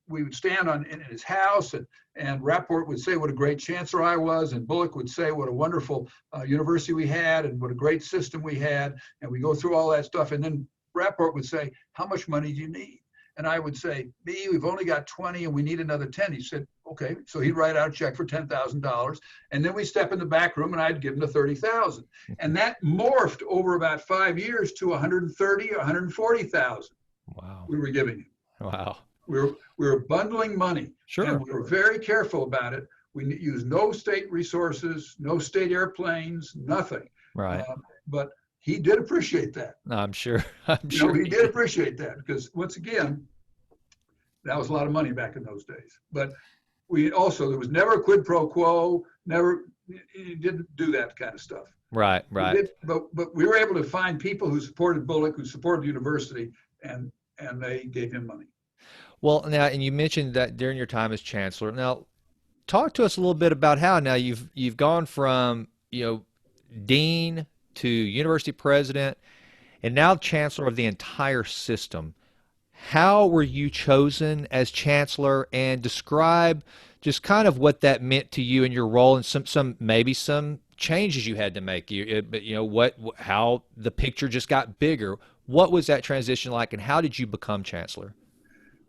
we would stand in his house, and Rappaport would say what a great chancellor I was, and Bullock would say what a wonderful university we had and what a great system we had. And we go through all that stuff. And then Rappaport would say, "How much money do you need?" And I would say, "We've only got 20 and we need another 10. He said, "Okay." So he'd write out a check for $10,000. And then we step in the back room and I'd give him the 30,000. And that morphed over about 5 years to 130 or 140,000. Wow. We were giving him. Wow. We were bundling money. Sure. And we were very careful about it. We used no state resources, no state airplanes, nothing. Right. But he did appreciate that. I'm sure. I'm sure he did appreciate that, because once again, that was a lot of money back in those days. But there was never a quid pro quo. He didn't do that kind of stuff. Right. But we were able to find people who supported Bullock, who supported the university, and they gave him money. Well, now, and you mentioned that during your time as chancellor. Now, talk to us a little bit about how now you've gone from dean to university president, and now chancellor of the entire system. How were you chosen as chancellor, and describe just kind of what that meant to you and your role, and maybe some changes you had to make? How the picture just got bigger. What was that transition like, and how did you become chancellor?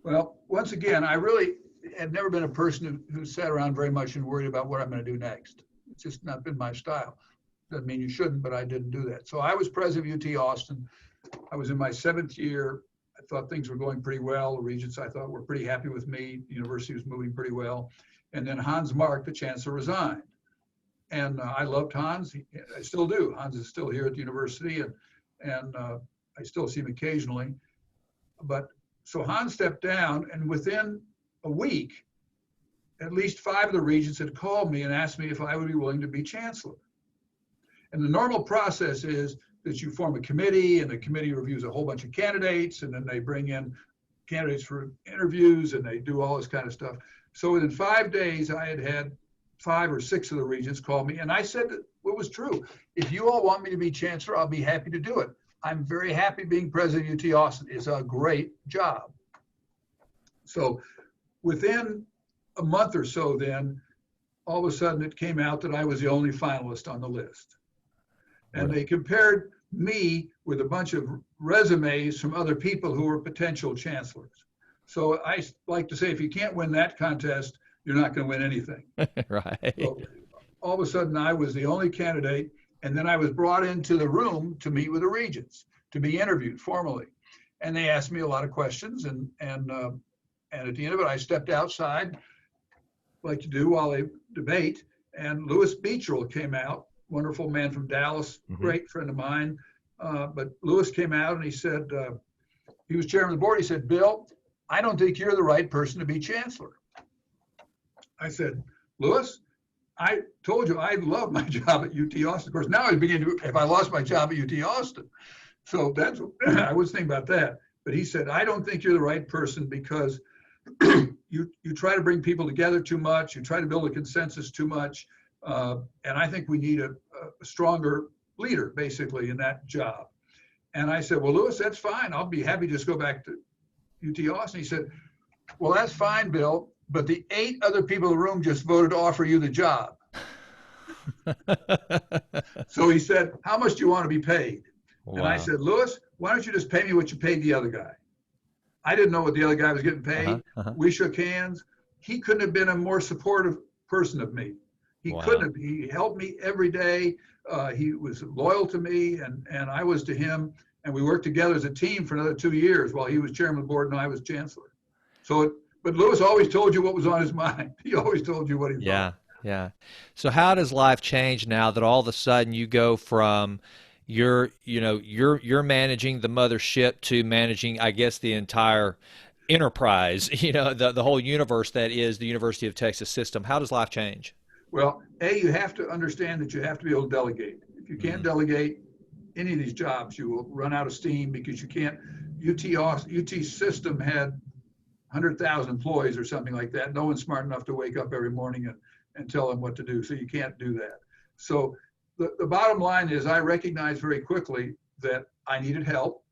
Well, once again, I really had never been a person who sat around very much and worried about what I'm going to do next. It's just not been my style. Doesn't mean you shouldn't, but I didn't do that. So I was president of UT Austin. I was in my 7th year. I thought things were going pretty well. The regents, I thought, were pretty happy with me. The university was moving pretty well. And then Hans Mark, the chancellor, resigned. And I loved Hans. I still do. Hans is still here at the university, and I still see him occasionally. But so Hans stepped down, and within a week, at least 5 of the regents had called me and asked me if I would be willing to be chancellor. And the normal process is that you form a committee, and the committee reviews a whole bunch of candidates, and then they bring in candidates for interviews, and they do all this kind of stuff. So within 5 days, I had 5 or 6 of the regents call me, and I said what was true. If you all want me to be chancellor, I'll be happy to do it. I'm very happy being president of UT Austin. It's a great job. So within a month or so then, all of a sudden it came out that I was the only finalist on the list. And they compared me with a bunch of resumes from other people who were potential chancellors. So I like to say, if you can't win that contest, you're not going to win anything. Right. So all of a sudden, I was the only candidate, and then I was brought into the room to meet with the regents, to be interviewed formally. And they asked me a lot of questions, and at the end of it, I stepped outside, like to do while they debate, and Louis Beecherel came out, wonderful man from Dallas, great friend of mine. But Louis came out and he said, he was chairman of the board. He said, Bill, I don't think you're the right person to be chancellor. I said, Louis, I told you I love my job at UT Austin. Of course, now I begin to, if I lost my job at UT Austin. So that's, I was thinking about that. But he said, I don't think you're the right person because you try to bring people together too much. You try to build a consensus too much. And I think we need a stronger leader, basically, in that job. And I said, well, Louis, that's fine. I'll be happy to just go back to UT Austin. He said, well, that's fine, Bill, but the 8 other people in the room just voted to offer you the job. So he said, how much do you want to be paid? Wow. And I said, Louis, why don't you just pay me what you paid the other guy? I didn't know what the other guy was getting paid. We shook hands. He couldn't have been a more supportive person of me. He couldn't have. He helped me every day. He was loyal to me, and I was to him. And we worked together as a team for another 2 years while he was chairman of the board and I was chancellor. So, but Louis always told you what was on his mind. He always told you what he thought. Yeah. So how does life change now that all of a sudden you go from you're managing the mothership to managing, I guess, the entire enterprise, the whole universe that is the University of Texas system? How does life change? Well, you have to understand that you have to be able to delegate. If you can't delegate any of these jobs, you will run out of steam because you can't. UT system had 100,000 employees or something like that. No one's smart enough to wake up every morning and tell them what to do. So you can't do that. So the bottom line is I recognized very quickly that I needed help.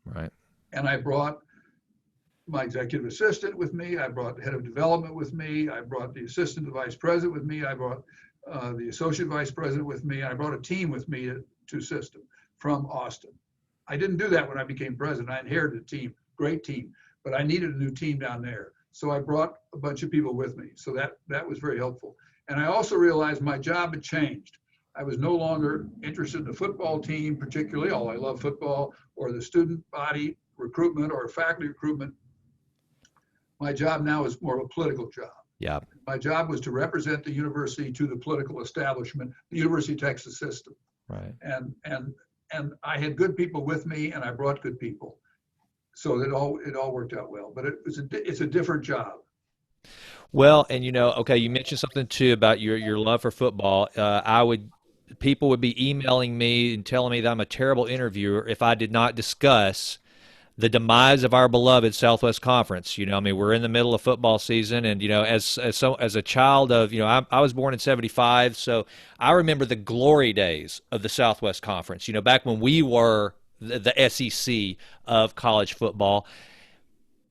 Right. And I brought my executive assistant with me. I brought the head of development with me. I brought the assistant to vice president with me. I brought the associate vice president with me. I brought a team with me to system from Austin. I didn't do that when I became president. I inherited a team, great team, but I needed a new team down there. So I brought a bunch of people with me. So that was very helpful. And I also realized my job had changed. I was no longer interested in the football team, particularly, although I love football, or the student body recruitment or faculty recruitment. My job now is more of a political job. Yeah. My job was to represent the university to the political establishment, the University of Texas system. Right. And I had good people with me, and I brought good people, so it all worked out well. But it's a different job. Well, and okay, you mentioned something too about your love for football. People would be emailing me and telling me that I'm a terrible interviewer if I did not discuss the demise of our beloved Southwest Conference. We're in the middle of football season, and as a child of, I was born in '75, so I remember the glory days of the Southwest Conference. Back when we were the SEC of college football.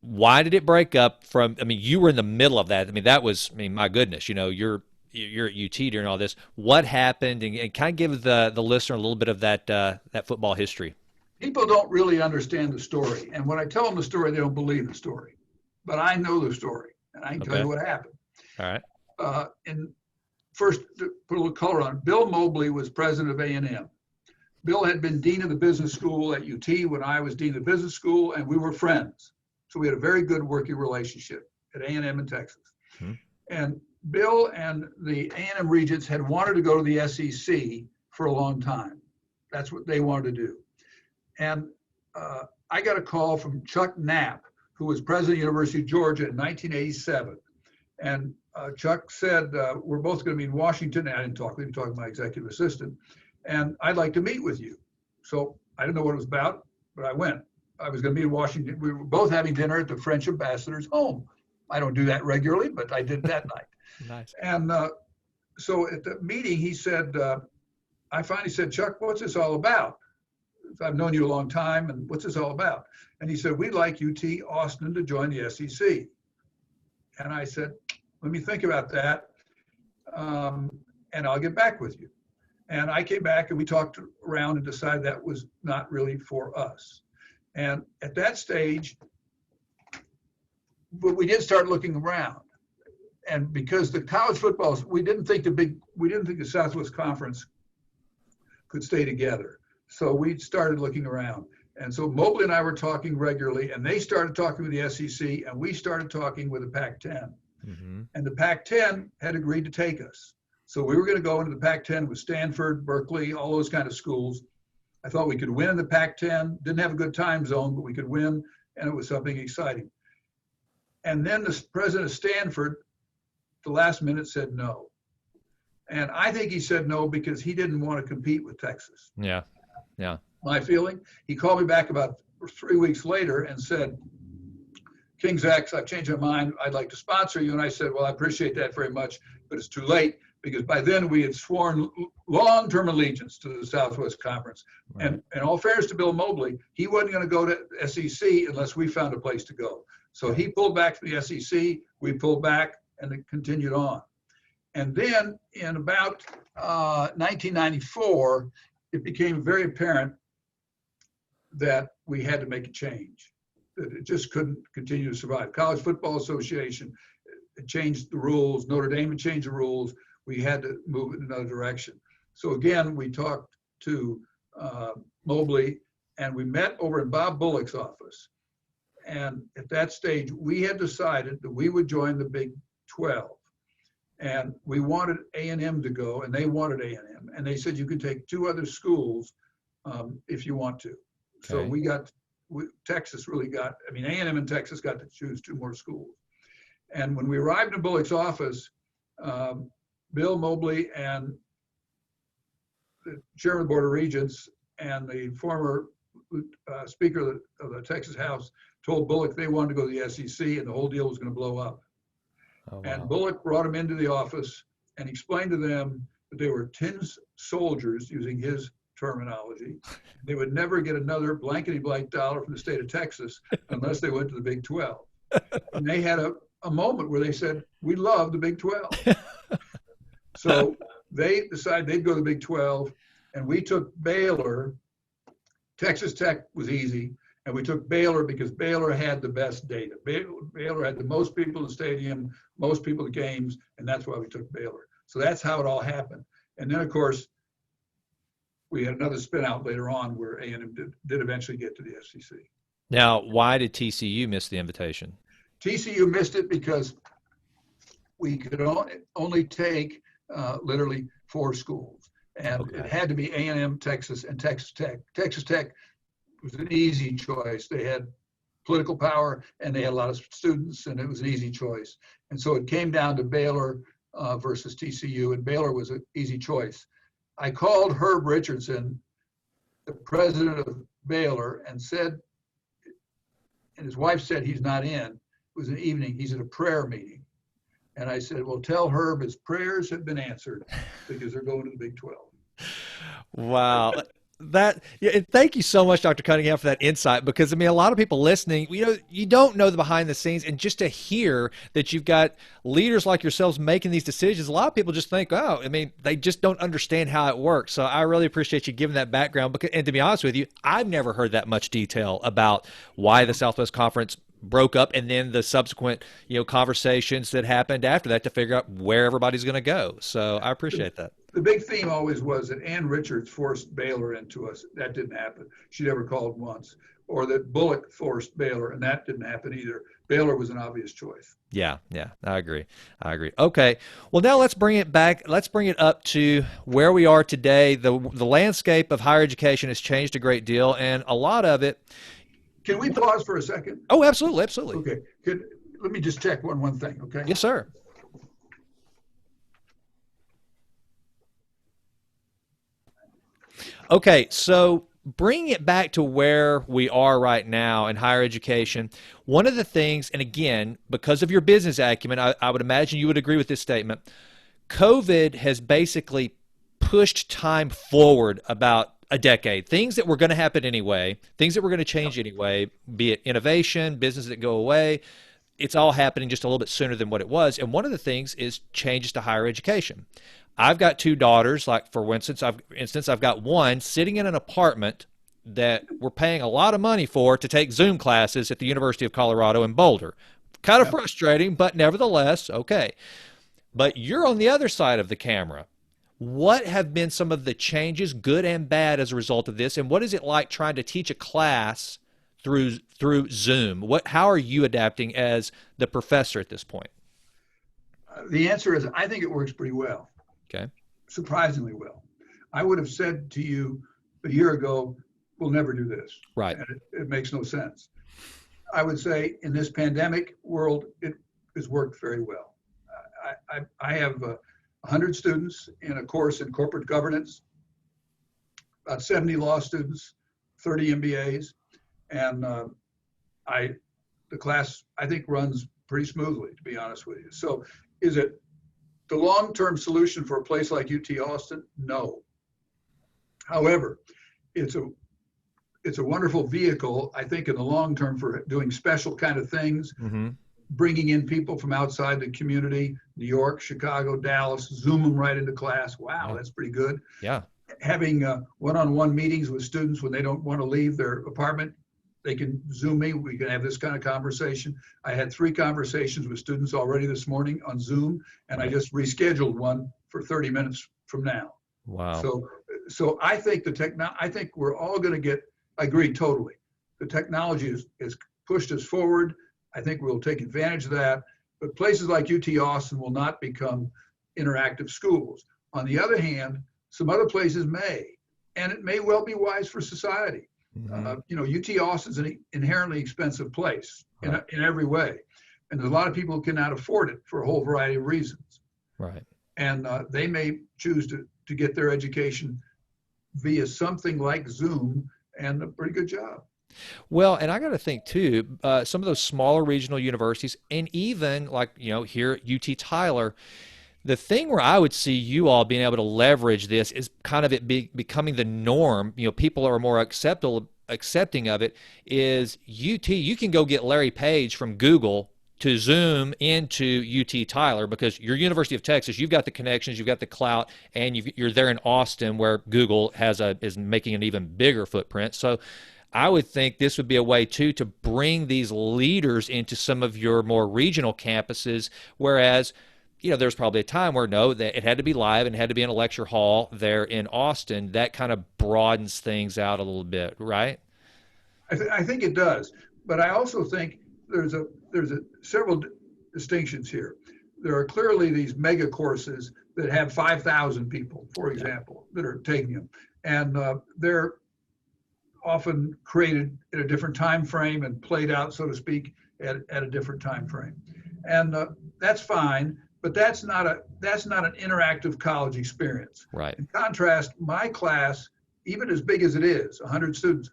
Why did it break up from? You were in the middle of that. That was. My goodness. You're at UT during all this. What happened? And kind of give the listener a little bit of that football history. People don't really understand the story. And when I tell them the story, they don't believe the story. But I know the story, and I can tell you what happened. All right. first, to put a little color on it, Bill Mobley was president of A&M. Bill had been dean of the business school at UT when I was dean of the business school, and we were friends. So we had a very good working relationship at A&M in Texas. Hmm. And Bill and the A&M regents had wanted to go to the SEC for a long time. That's what they wanted to do. And I got a call from Chuck Knapp, who was president of the University of Georgia in 1987. And Chuck said, we're both going to be in Washington. And I didn't talk, we were talking to my executive assistant. And I'd like to meet with you. So I didn't know what it was about, but I went. I was going to meet in Washington. We were both having dinner at the French ambassador's home. I don't do that regularly, but I did that night. Nice. And so at the meeting, he said, I finally said, Chuck, what's this all about? I've known you a long time, and what's this all about? And he said, we'd like UT Austin to join the SEC. And I said, let me think about that, and I'll get back with you. And I came back, and we talked around and decided that was not really for us. And at that stage, but we did start looking around. And because the college footballs, we didn't think the Southwest Conference could stay together. So we started looking around. And so Mobley and I were talking regularly, and they started talking with the SEC, and we started talking with the Pac-10. Mm-hmm. And the Pac-10 had agreed to take us. So we were going to go into the Pac-10 with Stanford, Berkeley, all those kind of schools. I thought we could win in the Pac-10. Didn't have a good time zone, but we could win, and it was something exciting. And then the president of Stanford, the last minute, said no. And I think he said no because he didn't want to compete with Texas. Yeah, yeah. My feeling, he called me back about 3 weeks later and said, King's X, I've changed my mind. I'd like to sponsor you. And I said, well, I appreciate that very much, but it's too late because by then we had sworn long-term allegiance to the Southwest Conference. Right. And in all fairness to Bill Mobley, he wasn't going to go to SEC unless we found a place to go. So he pulled back from the SEC, we pulled back, and it continued on. And then in about 1994, it became very apparent that we had to make a change, that it just couldn't continue to survive. College Football Association changed the rules. Notre Dame had changed the rules. We had to move in another direction. So again, we talked to Mobley, and we met over in Bob Bullock's office. And at that stage, we had decided that we would join the Big 12. And we wanted A&M to go, and they wanted A&M. And they said, you can take 2 other schools if you want to. Okay. So Texas really got, A&M and Texas got to choose 2 more schools. And when we arrived in Bullock's office, Bill Mobley and the chairman of the Board of Regents and the former Speaker of the Texas House told Bullock they wanted to go to the SEC and the whole deal was going to blow up. Oh, wow. And Bullock brought him into the office and explained to them that they were tin soldiers, using his terminology. They would never get another blankety-blank dollar from the state of Texas unless they went to the Big 12. And they had a moment where they said, we love the Big 12. So they decided they'd go to the Big 12, and we took Baylor. Texas Tech was easy, and we took Baylor because Baylor had the best data. Baylor had the most people in the stadium, most people at games, and that's why we took Baylor. So that's how it all happened. And then, of course, we had another spin out later on where A&M did eventually get to the SEC. Now, why did TCU miss the invitation? TCU missed it because we could only take literally 4 schools. And okay. It had to be A&M, Texas, and Texas Tech. Texas Tech was an easy choice. They had political power, and they had a lot of students, and it was an easy choice. And so it came down to Baylor versus TCU, and Baylor was an easy choice. I called Herb Richardson, the president of Baylor, and said, and his wife said he's not in. It was an evening. He's at a prayer meeting. And I said, well, tell Herb his prayers have been answered because they're going to the Big 12. Wow. And thank you so much, Dr. Cunningham, for that insight, because, a lot of people listening, you don't know the behind the scenes, and just to hear that you've got leaders like yourselves making these decisions, a lot of people just think, they just don't understand how it works. So I really appreciate you giving that background. And to be honest with you, I've never heard that much detail about why the Southwest Conference broke up, and then the subsequent, conversations that happened after that to figure out where everybody's going to go. So I appreciate that. The big theme always was that Ann Richards forced Baylor into us. That didn't happen. She never called once. Or that Bullock forced Baylor, and that didn't happen either. Baylor was an obvious choice. Yeah, I agree. Okay. Well, now let's bring it back. Let's bring it up to where we are today. The landscape of higher education has changed a great deal, and a lot of it. Can we pause for a second? Oh, absolutely, absolutely. Okay. Let me just check one thing, okay? Yes, sir. Okay, so bringing it back to where we are right now in higher education, one of the things, and again, because of your business acumen, I would imagine you would agree with this statement. COVID has basically pushed time forward about a decade. Things that were going to happen anyway, things that were going to change anyway, be it innovation, businesses that go away, it's all happening just a little bit sooner than what it was. And one of the things is changes to higher education. I've got two daughters, like for instance, I've got one sitting in an apartment that we're paying a lot of money for to take Zoom classes at the University of Colorado in Boulder. Kind of frustrating, but nevertheless, okay. But you're on the other side of the camera. What have been some of the changes, good and bad, as a result of this? And what is it like trying to teach a class through Zoom? How are you adapting as the professor at this point? The answer is I think it works pretty well. Okay. Surprisingly well. I would have said to you a year ago, we'll never do this. Right. And it makes no sense. I would say in this pandemic world, it has worked very well. I have 100 students in a course in corporate governance, about 70 law students, 30 MBAs, and the class, I think, runs pretty smoothly, to be honest with you. So is it the long-term solution for a place like UT Austin? No. However, it's a wonderful vehicle, I think, in the long term for doing special kind of things, bringing in people from outside the community, New York, Chicago, Dallas, Zoom them right into class. Wow, that's pretty good. Yeah. Having one-on-one meetings with students when they don't want to leave their apartment, they can Zoom me. We can have this kind of conversation. I had 3 conversations with students already this morning on Zoom, and I just rescheduled one for 30 minutes from now. Wow. So I think I think we're all going to get. I agree totally. The technology has pushed us forward. I think we'll take advantage of that. But places like UT Austin will not become interactive schools. On the other hand, some other places may, and it may well be wise for society. UT Austin's an inherently expensive place in every way. And there's a lot of people who cannot afford it for a whole variety of reasons. Right. And they may choose to get their education via something like Zoom, and a pretty good job. Well, and I got to think too, some of those smaller regional universities, and even like, here at UT Tyler, the thing where I would see you all being able to leverage this is kind of it becoming the norm. People are more accepting of it. Is UT, you can go get Larry Page from Google to Zoom into UT Tyler because you're University of Texas, you've got the connections, you've got the clout, and you're there in Austin where Google is making an even bigger footprint. So I would think this would be a way too to bring these leaders into some of your more regional campuses, whereas there's probably a time where that it had to be live and had to be in a lecture hall there in Austin. That kind of broadens things out a little bit, right? I think it does, but I also think there's several distinctions here. There are clearly these mega courses that have 5,000 people, for example, that are taking them, and they're often created in a different time frame and played out, so to speak, at a different time frame, and that's fine. But that's not an interactive college experience. Right. In contrast, my class, even as big as it is, 100 students,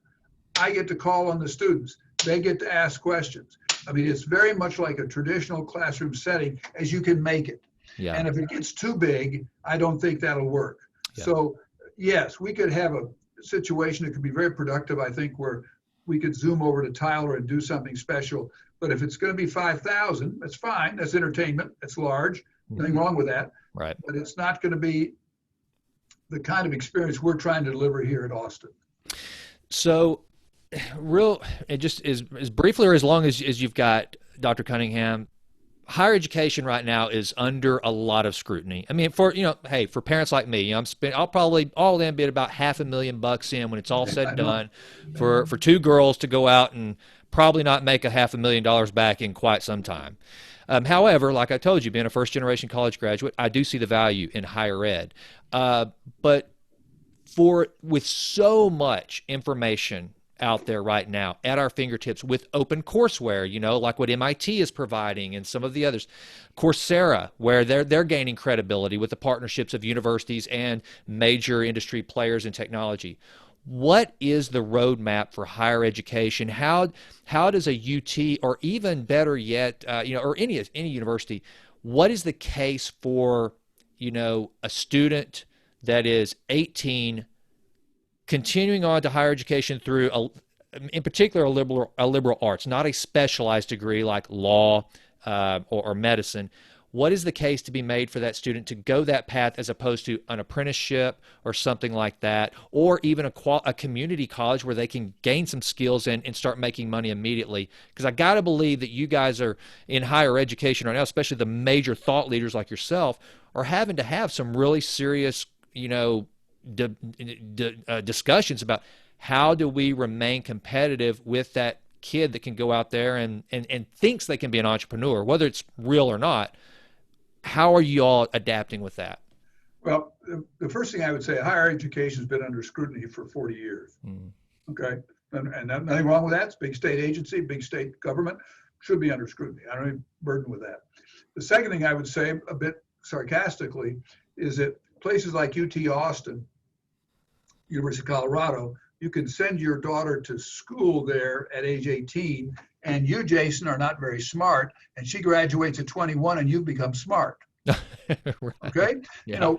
I get to call on the students. They get to ask questions. I mean, it's very much like a traditional classroom setting as you can make it. Yeah. And if it gets too big, I don't think that'll work. Yeah. So yes, we could have a situation that could be very productive, I think, where we could Zoom over to Tyler and do something special. But if it's going to be 5,000, that's fine. That's entertainment. That's large. Nothing wrong with that. Right. But it's not going to be the kind of experience we're trying to deliver here at Austin. So real, it just is as briefly or as long as you've got Dr. Cunningham, higher education right now is under a lot of scrutiny. I mean, for hey, for parents like me, I'll probably all in be at about $500,000 in when it's all said I and know. done for two girls to go out and probably not make a $500,000 back in quite some time. However, like I told you, being a first generation college graduate, I do see the value in higher ed. But for with so much information out there right now at our fingertips with open courseware, like what MIT is providing and some of the others, Coursera, where they're gaining credibility with the partnerships of universities and major industry players in technology. What is the roadmap for higher education? How does a UT, or even better yet, or any university, what is the case for a student that is 18 continuing on to higher education through in particular a liberal arts, not a specialized degree like law or medicine? What is the case to be made for that student to go that path as opposed to an apprenticeship or something like that, or even a community college where they can gain some skills and start making money immediately? Because I got to believe that you guys are in higher education right now, especially the major thought leaders like yourself, are having to have some really serious, discussions about how do we remain competitive with that kid that can go out there and thinks they can be an entrepreneur, whether it's real or not. How are you all adapting with that? Well, the first thing I would say, higher education has been under scrutiny for 40 years. Okay. And nothing wrong with that. It's a big state agency, big state government, should be under scrutiny. I don't even burden with that. The second thing I would say, a bit sarcastically, is that places like UT Austin, University of Colorado, you can send your daughter to school there at age 18, and you, Jason, are not very smart, and she graduates at 21 and you become smart. Right. Okay. Yeah.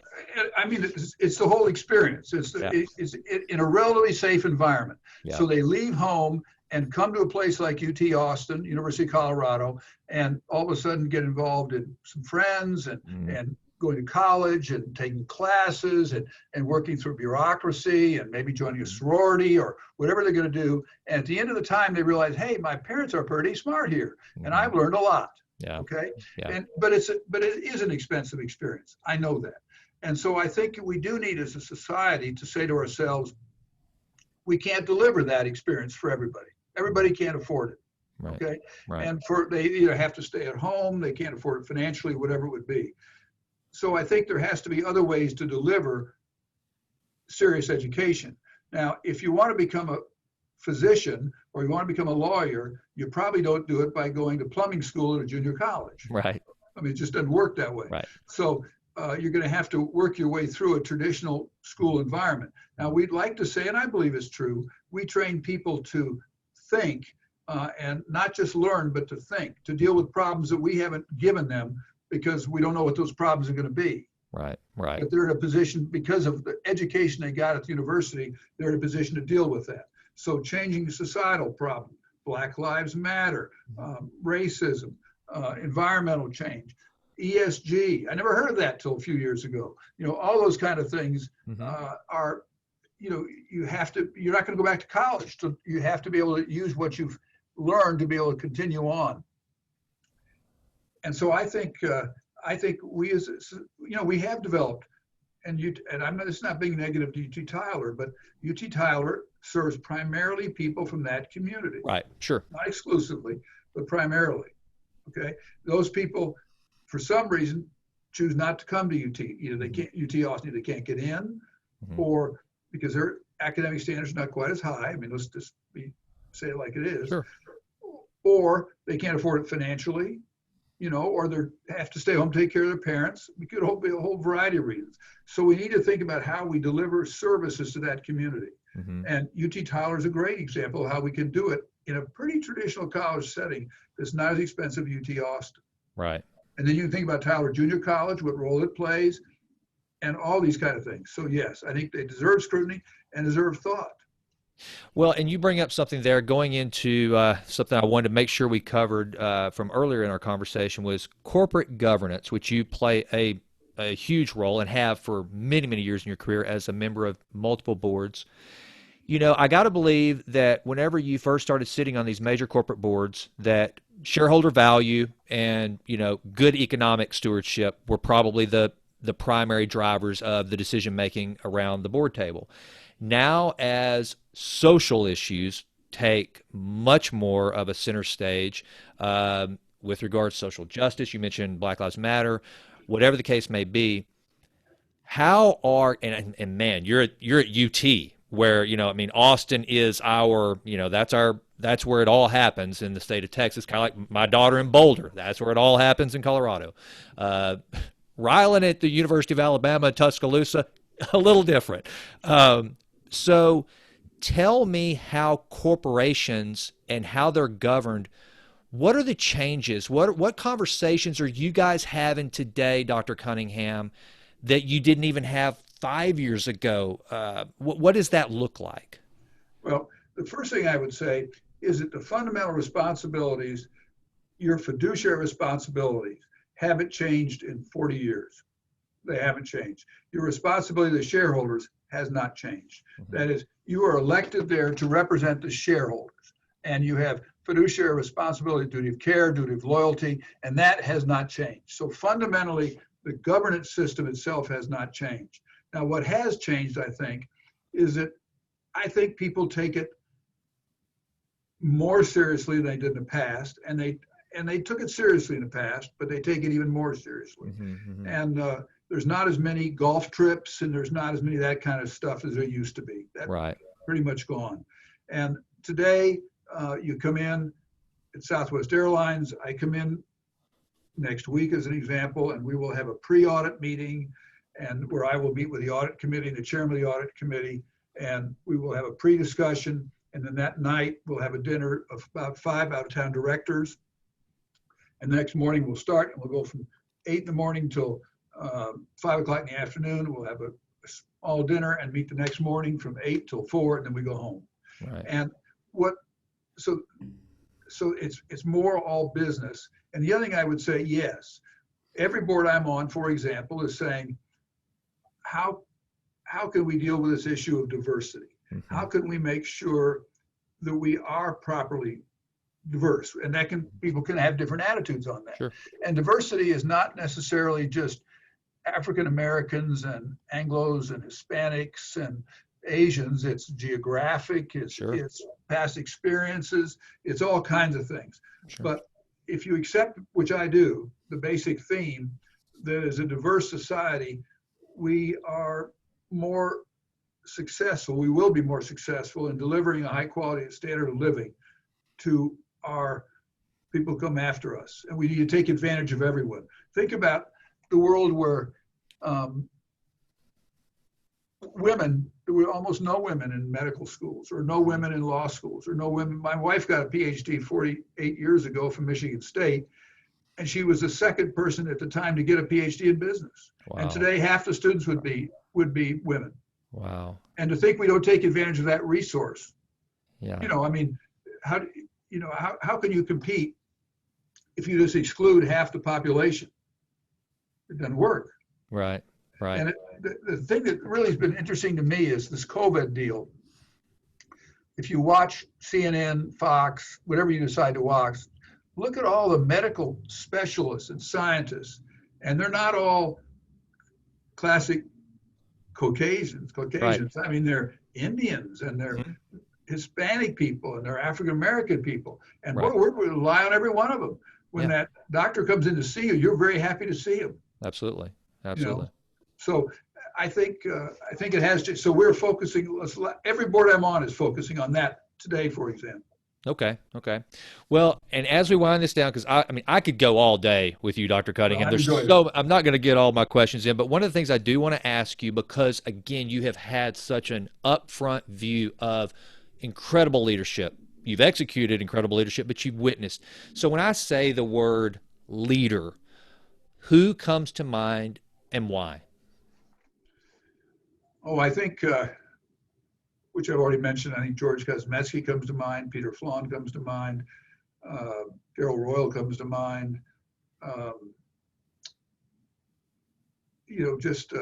I mean, it's the whole experience. Yeah. It's in a relatively safe environment. Yeah. So they leave home and come to a place like UT Austin, University of Colorado, and all of a sudden get involved in some friends and going to college and taking classes and working through bureaucracy and maybe joining a sorority or whatever they're going to do. And at the end of the time, they realize, hey, my parents are pretty smart here, and I've learned a lot. Yeah. Okay. Yeah. But it is an expensive experience. I know that. And so I think we do need as a society to say to ourselves, we can't deliver that experience for everybody. Everybody can't afford it. Right. Okay. Right. And they either have to stay at home, they can't afford it financially, whatever it would be. So I think there has to be other ways to deliver serious education. Now, if you want to become a physician or you want to become a lawyer, you probably don't do it by going to plumbing school at a junior college. Right. I mean, it just doesn't work that way. Right. So you're going to have to work your way through a traditional school environment. Now, we'd like to say, and I believe it's true, we train people to think and not just learn, but to think, to deal with problems that we haven't given them because we don't know what those problems are going to be. Right. Right. But they're in a position, because of the education they got at the university, they're in a position to deal with that. So changing societal problems, Black Lives Matter, racism, environmental change, ESG. I never heard of that till a few years ago. All those kind of things are, you're not going to go back to college. So you have to be able to use what you've learned to be able to continue on. And so I think we we have developed, and it's not being negative to UT Tyler, but UT Tyler serves primarily people from that community. Right. Sure. Not exclusively, but primarily. Okay. Those people, for some reason, choose not to come to UT. Either they can't, UT Austin, they can't get in, or because their academic standards are not quite as high. I mean, let's just say it like it is. Sure. Or they can't afford it financially, or they have to stay home, take care of their parents. We could be a whole variety of reasons. So we need to think about how we deliver services to that community. And UT Tyler is a great example of how we can do it in a pretty traditional college setting that's not as expensive as UT Austin. Right. And then you can think about Tyler Junior College, what role it plays, and all these kind of things. So yes, I think they deserve scrutiny and deserve thought. Well, and you bring up something there going into something I wanted to make sure we covered from earlier in our conversation was corporate governance, which you play a huge role and have for many, many years in your career as a member of multiple boards. I got to believe that whenever you first started sitting on these major corporate boards, that shareholder value and, good economic stewardship were probably the primary drivers of the decision making around the board table. Now, as social issues take much more of a center stage, with regards to social justice, you mentioned Black Lives Matter, whatever the case may be, how are and man, you're at UT where I mean Austin is our that's where it all happens in the state of Texas. Kind of like my daughter in Boulder, that's where it all happens in Colorado. Uh, Rylan at the University of Alabama, Tuscaloosa, a little different. So tell me how corporations and how they're governed. What are the changes? What conversations are you guys having today, Dr. Cunningham, that you didn't even have 5 years ago? What does that look like? Well, the first thing I would say is that the fundamental responsibilities, your fiduciary responsibilities, haven't changed in 40 years. They haven't changed. Your responsibility to the shareholders has not changed. Mm-hmm. That is, you are elected there to represent the shareholders, and you have fiduciary responsibility, duty of care, duty of loyalty, and that has not changed. So fundamentally, the governance system itself has not changed. Now, what has changed, I think, is that I think people take it more seriously than they did in the past, and they took it seriously in the past, but they take it even more seriously. Mm-hmm. And there's not as many golf trips, and there's not as many of that kind of stuff as there used to be. That's right. Pretty much gone. And today, you come in at Southwest Airlines. I come in next week as an example, and we will have a pre-audit meeting, and where I will meet with the audit committee, the chairman of the audit committee, and we will have a pre-discussion. And then that night we'll have a dinner of about 5 out-of-town directors. And the next morning we'll start, and we'll go from 8 in the morning till 5 o'clock in the afternoon. We'll have a small dinner and meet the next morning from 8 till 4, and then we go home. Right. And so it's more all business. And the other thing I would say, yes, every board I'm on, for example, is saying, how can we deal with this issue of diversity? Mm-hmm. How can we make sure that we are properly diverse? And people can have different attitudes on that. Sure. And diversity is not necessarily just African Americans and Anglos and Hispanics and Asians. It's geographic, it's past experiences, it's all kinds of things. Sure. But if you accept, which I do, the basic theme that as a diverse society, we are more successful, we will be more successful in delivering a high quality standard of living to our people who come after us. And we need to take advantage of everyone. Think about the world where there were almost no women in medical schools, or no women in law schools, or no women. My wife got a PhD 48 years ago from Michigan State, and she was the second person at the time to get a PhD in business. Wow. And today half the students would be women. Wow. And to think we don't take advantage of that resource. Yeah. I mean, how can you compete if you just exclude half the population? It doesn't work. Right. Right. And the thing that really has been interesting to me is this COVID deal. If you watch CNN, Fox, whatever you decide to watch, look at all the medical specialists and scientists, and they're not all classic Caucasians. Right. I mean, they're Indians, and they're Hispanic people, and they're African American people, and right. we rely on every one of them. When that doctor comes in to see you, you're very happy to see him. Absolutely. So I think it has to. So we're focusing. Every board I'm on is focusing on that today, for example. Okay. Well, and as we wind this down, because I could go all day with you, Dr. Cunningham. I'm not going to get all my questions in, but one of the things I do want to ask you, because again, you have had such an upfront view of incredible leadership. You've executed incredible leadership, but you've witnessed. So when I say the word leader, who comes to mind and why? Oh, I think, which I've already mentioned, I think George Kosmetzky comes to mind, Peter Flon comes to mind, Darrell Royal comes to mind. Just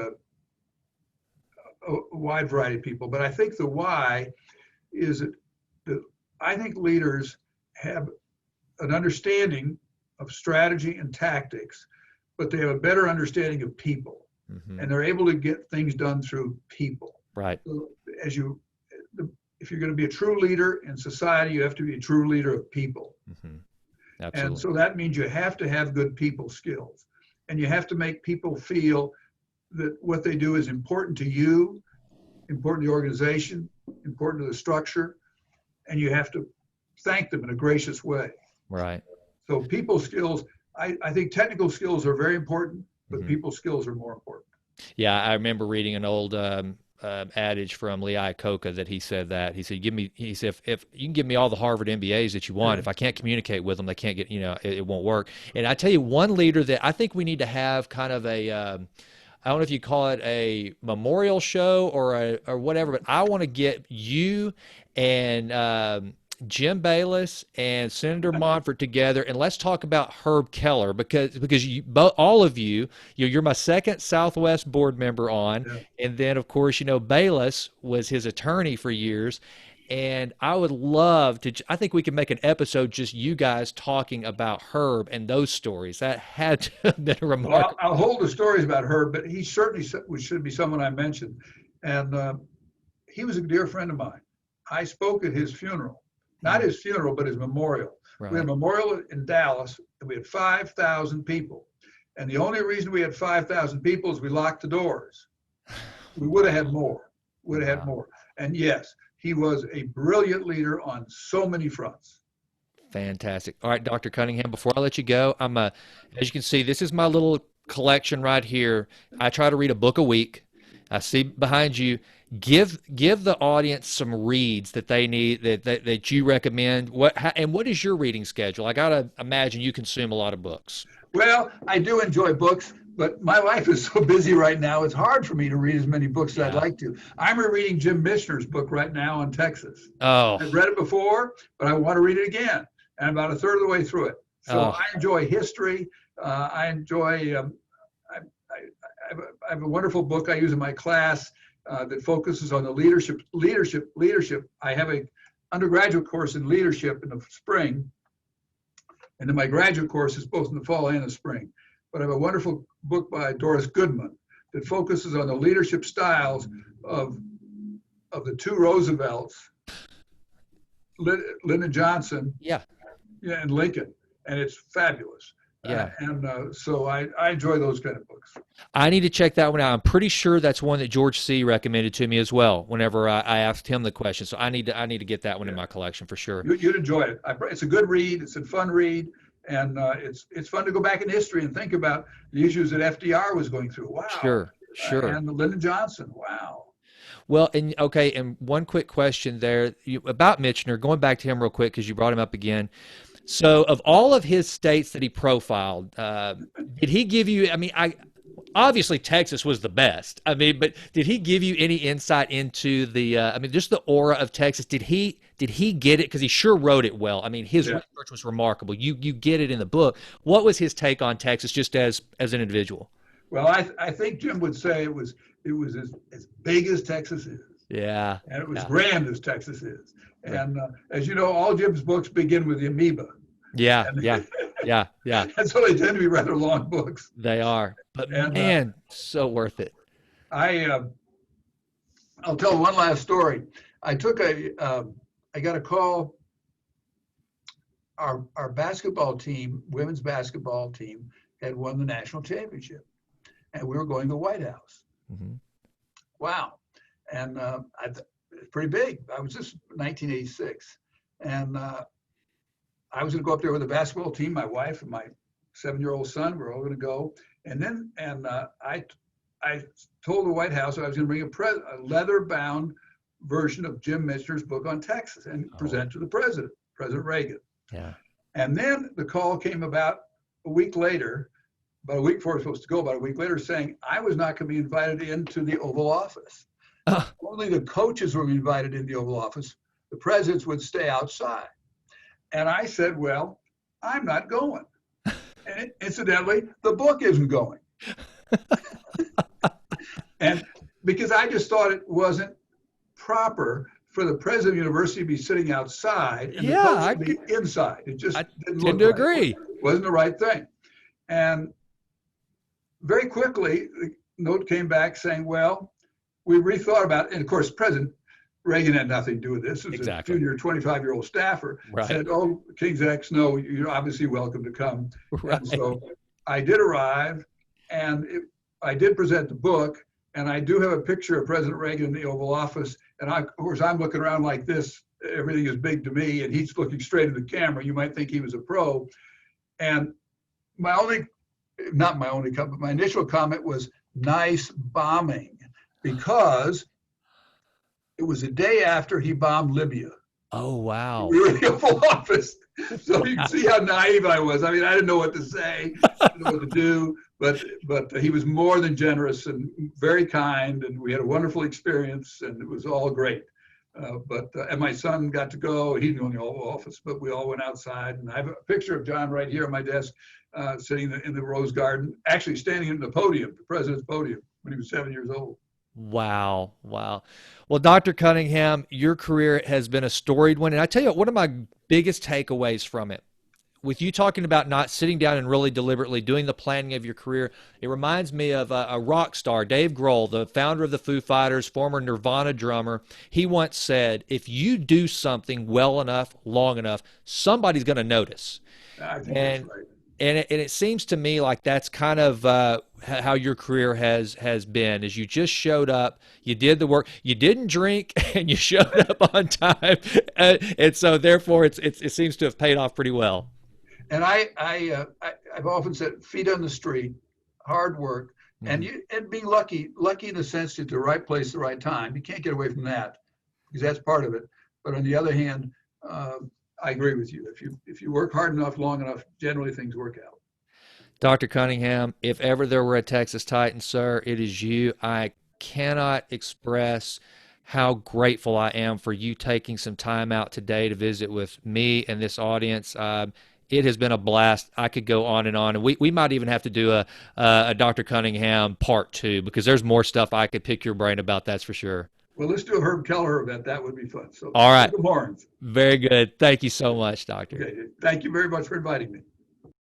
a wide variety of people, but I think the why is that I think leaders have an understanding of strategy and tactics, but they have a better understanding of people, and they're able to get things done through people. Right. So if you're going to be a true leader in society, you have to be a true leader of people. Absolutely. And so that means you have to have good people skills, and you have to make people feel that what they do is important to you, important to the organization, important to the structure, and you have to thank them in a gracious way. Right. So people skills, I think technical skills are very important, but people skills are more important. Yeah, I remember reading an old adage from Lee Iacocca that he said that. He said, if you can give me all the Harvard MBAs that you want, if I can't communicate with them, they can't get, it won't work. And I tell you, one leader that I think we need to have kind of a, I don't know if you call it a memorial show or whatever, but I want to get you and Jim Bayless and Senator Monfort together, and let's talk about Herb Keller because all of you're my second Southwest board member on, and then of course Bayless was his attorney for years, and I would love to. I think we could make an episode just you guys talking about Herb and those stories. That had to have been a remarkable. Well, I'll hold the stories about Herb, but he certainly should be someone I mentioned, and he was a dear friend of mine. I spoke at his funeral. Not his funeral, but his memorial. Right. We had a memorial in Dallas, and we had 5,000 people. And the only reason we had 5,000 people is we locked the doors. We would have had more. And yes, he was a brilliant leader on so many fronts. Fantastic. All right, Dr. Cunningham, before I let you go, as you can see, this is my little collection right here. I try to read a book a week. I see behind you. Give the audience some reads that they need that you recommend. What is your reading schedule? I gotta imagine you consume a lot of books. Well, I do enjoy books, but my life is so busy right now. It's hard for me to read as many books as I'd like to. I'm rereading Jim Michener's book right now on Texas. Oh, I've read it before, but I want to read it again. And I'm about a third of the way through it. So I enjoy history. I enjoy. I have a wonderful book I use in my class. That focuses on the leadership. I have a undergraduate course in leadership in the spring, and then my graduate course is both in the fall and the spring. But I have a wonderful book by Doris Goodman that focuses on the leadership styles of the two Roosevelts, Lyndon Johnson, and Lincoln, and it's fabulous. So I enjoy those kind of books. I need to check that one out. I'm pretty sure that's one that George C. recommended to me as well whenever I asked him the question. So I need to get that one in my collection for sure. You'd enjoy it. It's a good read. It's a fun read. And it's fun to go back in history and think about the issues that FDR was going through. Wow. Sure. And Lyndon Johnson. Wow. Well, and one quick question there about Michener, going back to him real quick because you brought him up again. So of all of his states that he profiled, did he give you, obviously Texas was the best. But did he give you any insight into just the aura of Texas? Did he get it? Because he sure wrote it well. His research was remarkable. You get it in the book. What was his take on Texas just as an individual? Well, I think Jim would say it was as big as Texas is. Yeah. And it was grand as Texas is. And as you know, all Jim's books begin with the amoeba. Yeah. And so they tend to be rather long books. They are. But so worth it. I'll tell one last story. I got a call. Our basketball team, women's basketball team, had won the national championship. And we were going to the White House. Mm-hmm. Wow. And it's pretty big. I was just 1986. And I was going to go up there with the basketball team, my wife and my 7-year-old son. We're all going to go. And I told the White House I was going to bring a leather-bound version of Jim Michener's book on Texas and present to the president, President Reagan. Yeah. And then the call came about a week later, about a week before I was supposed to go, about a week later, saying I was not going to be invited into the Oval Office. Only the coaches were invited in the Oval Office. The presidents would stay outside. And I said, well, I'm not going. And incidentally, the book isn't going. And because I just thought it wasn't proper for the president of the university to be sitting outside and the Yeah, coach to be inside. It just I didn't tend look to right. agree. It wasn't the right thing. And very quickly, the note came back saying, well, we rethought about it. And of course, President Reagan had nothing to do with this. It was a Exactly. junior 25-year-old staffer Right. said, oh, King's X, no, you're obviously welcome to come. And Right. so I did arrive, and I did present the book, and I do have a picture of President Reagan in the Oval Office. And of course, I'm looking around like this. Everything is big to me, and he's looking straight at the camera. You might think he was a pro. And my only, not my only comment, my initial comment was nice bombing, because it was the day after he bombed Libya. Oh, wow. We were in the Oval Office. So you Wow. can see how naive I was. I mean, I didn't know what to say, I didn't know what to do, but he was more than generous and very kind, and we had a wonderful experience, and it was all great. And my son got to go. He didn't go in the Oval Office, but we all went outside. And I have a picture of John right here on my desk, sitting in the Rose Garden, actually standing in the podium, the president's podium, when he was 7 years old. Wow. Wow. Well, Dr. Cunningham, your career has been a storied one. And I tell you what, one of my biggest takeaways from it, with you talking about not sitting down and really deliberately doing the planning of your career, it reminds me of a rock star, Dave Grohl, the founder of the Foo Fighters, former Nirvana drummer. He once said, if you do something well enough, long enough, somebody's going to notice. I think that's And right. and it seems to me like that's kind of how your career has been. Is you just showed up, you did the work, you didn't drink, and you showed up on time, and so therefore it seems to have paid off pretty well. And I've often said, feet on the street, hard work, Hmm. and being lucky in the sense that the right place, the right time. You can't get away from that, because that's part of it. But on the other hand, uh, I agree with you. If you work hard enough, long enough, generally things work out. Dr. Cunningham, if ever there were a Texas Titan, sir, it is you. I cannot express how grateful I am for you taking some time out today to visit with me and this audience. It has been a blast. I could go on, and we might even have to do a Dr. Cunningham part two, because there's more stuff I could pick your brain about. That's for sure. Well, let's do a Herb Keller event. That would be fun. So, All right. good morning. Very good. Thank you so much, Doctor. Okay. Thank you very much for inviting me.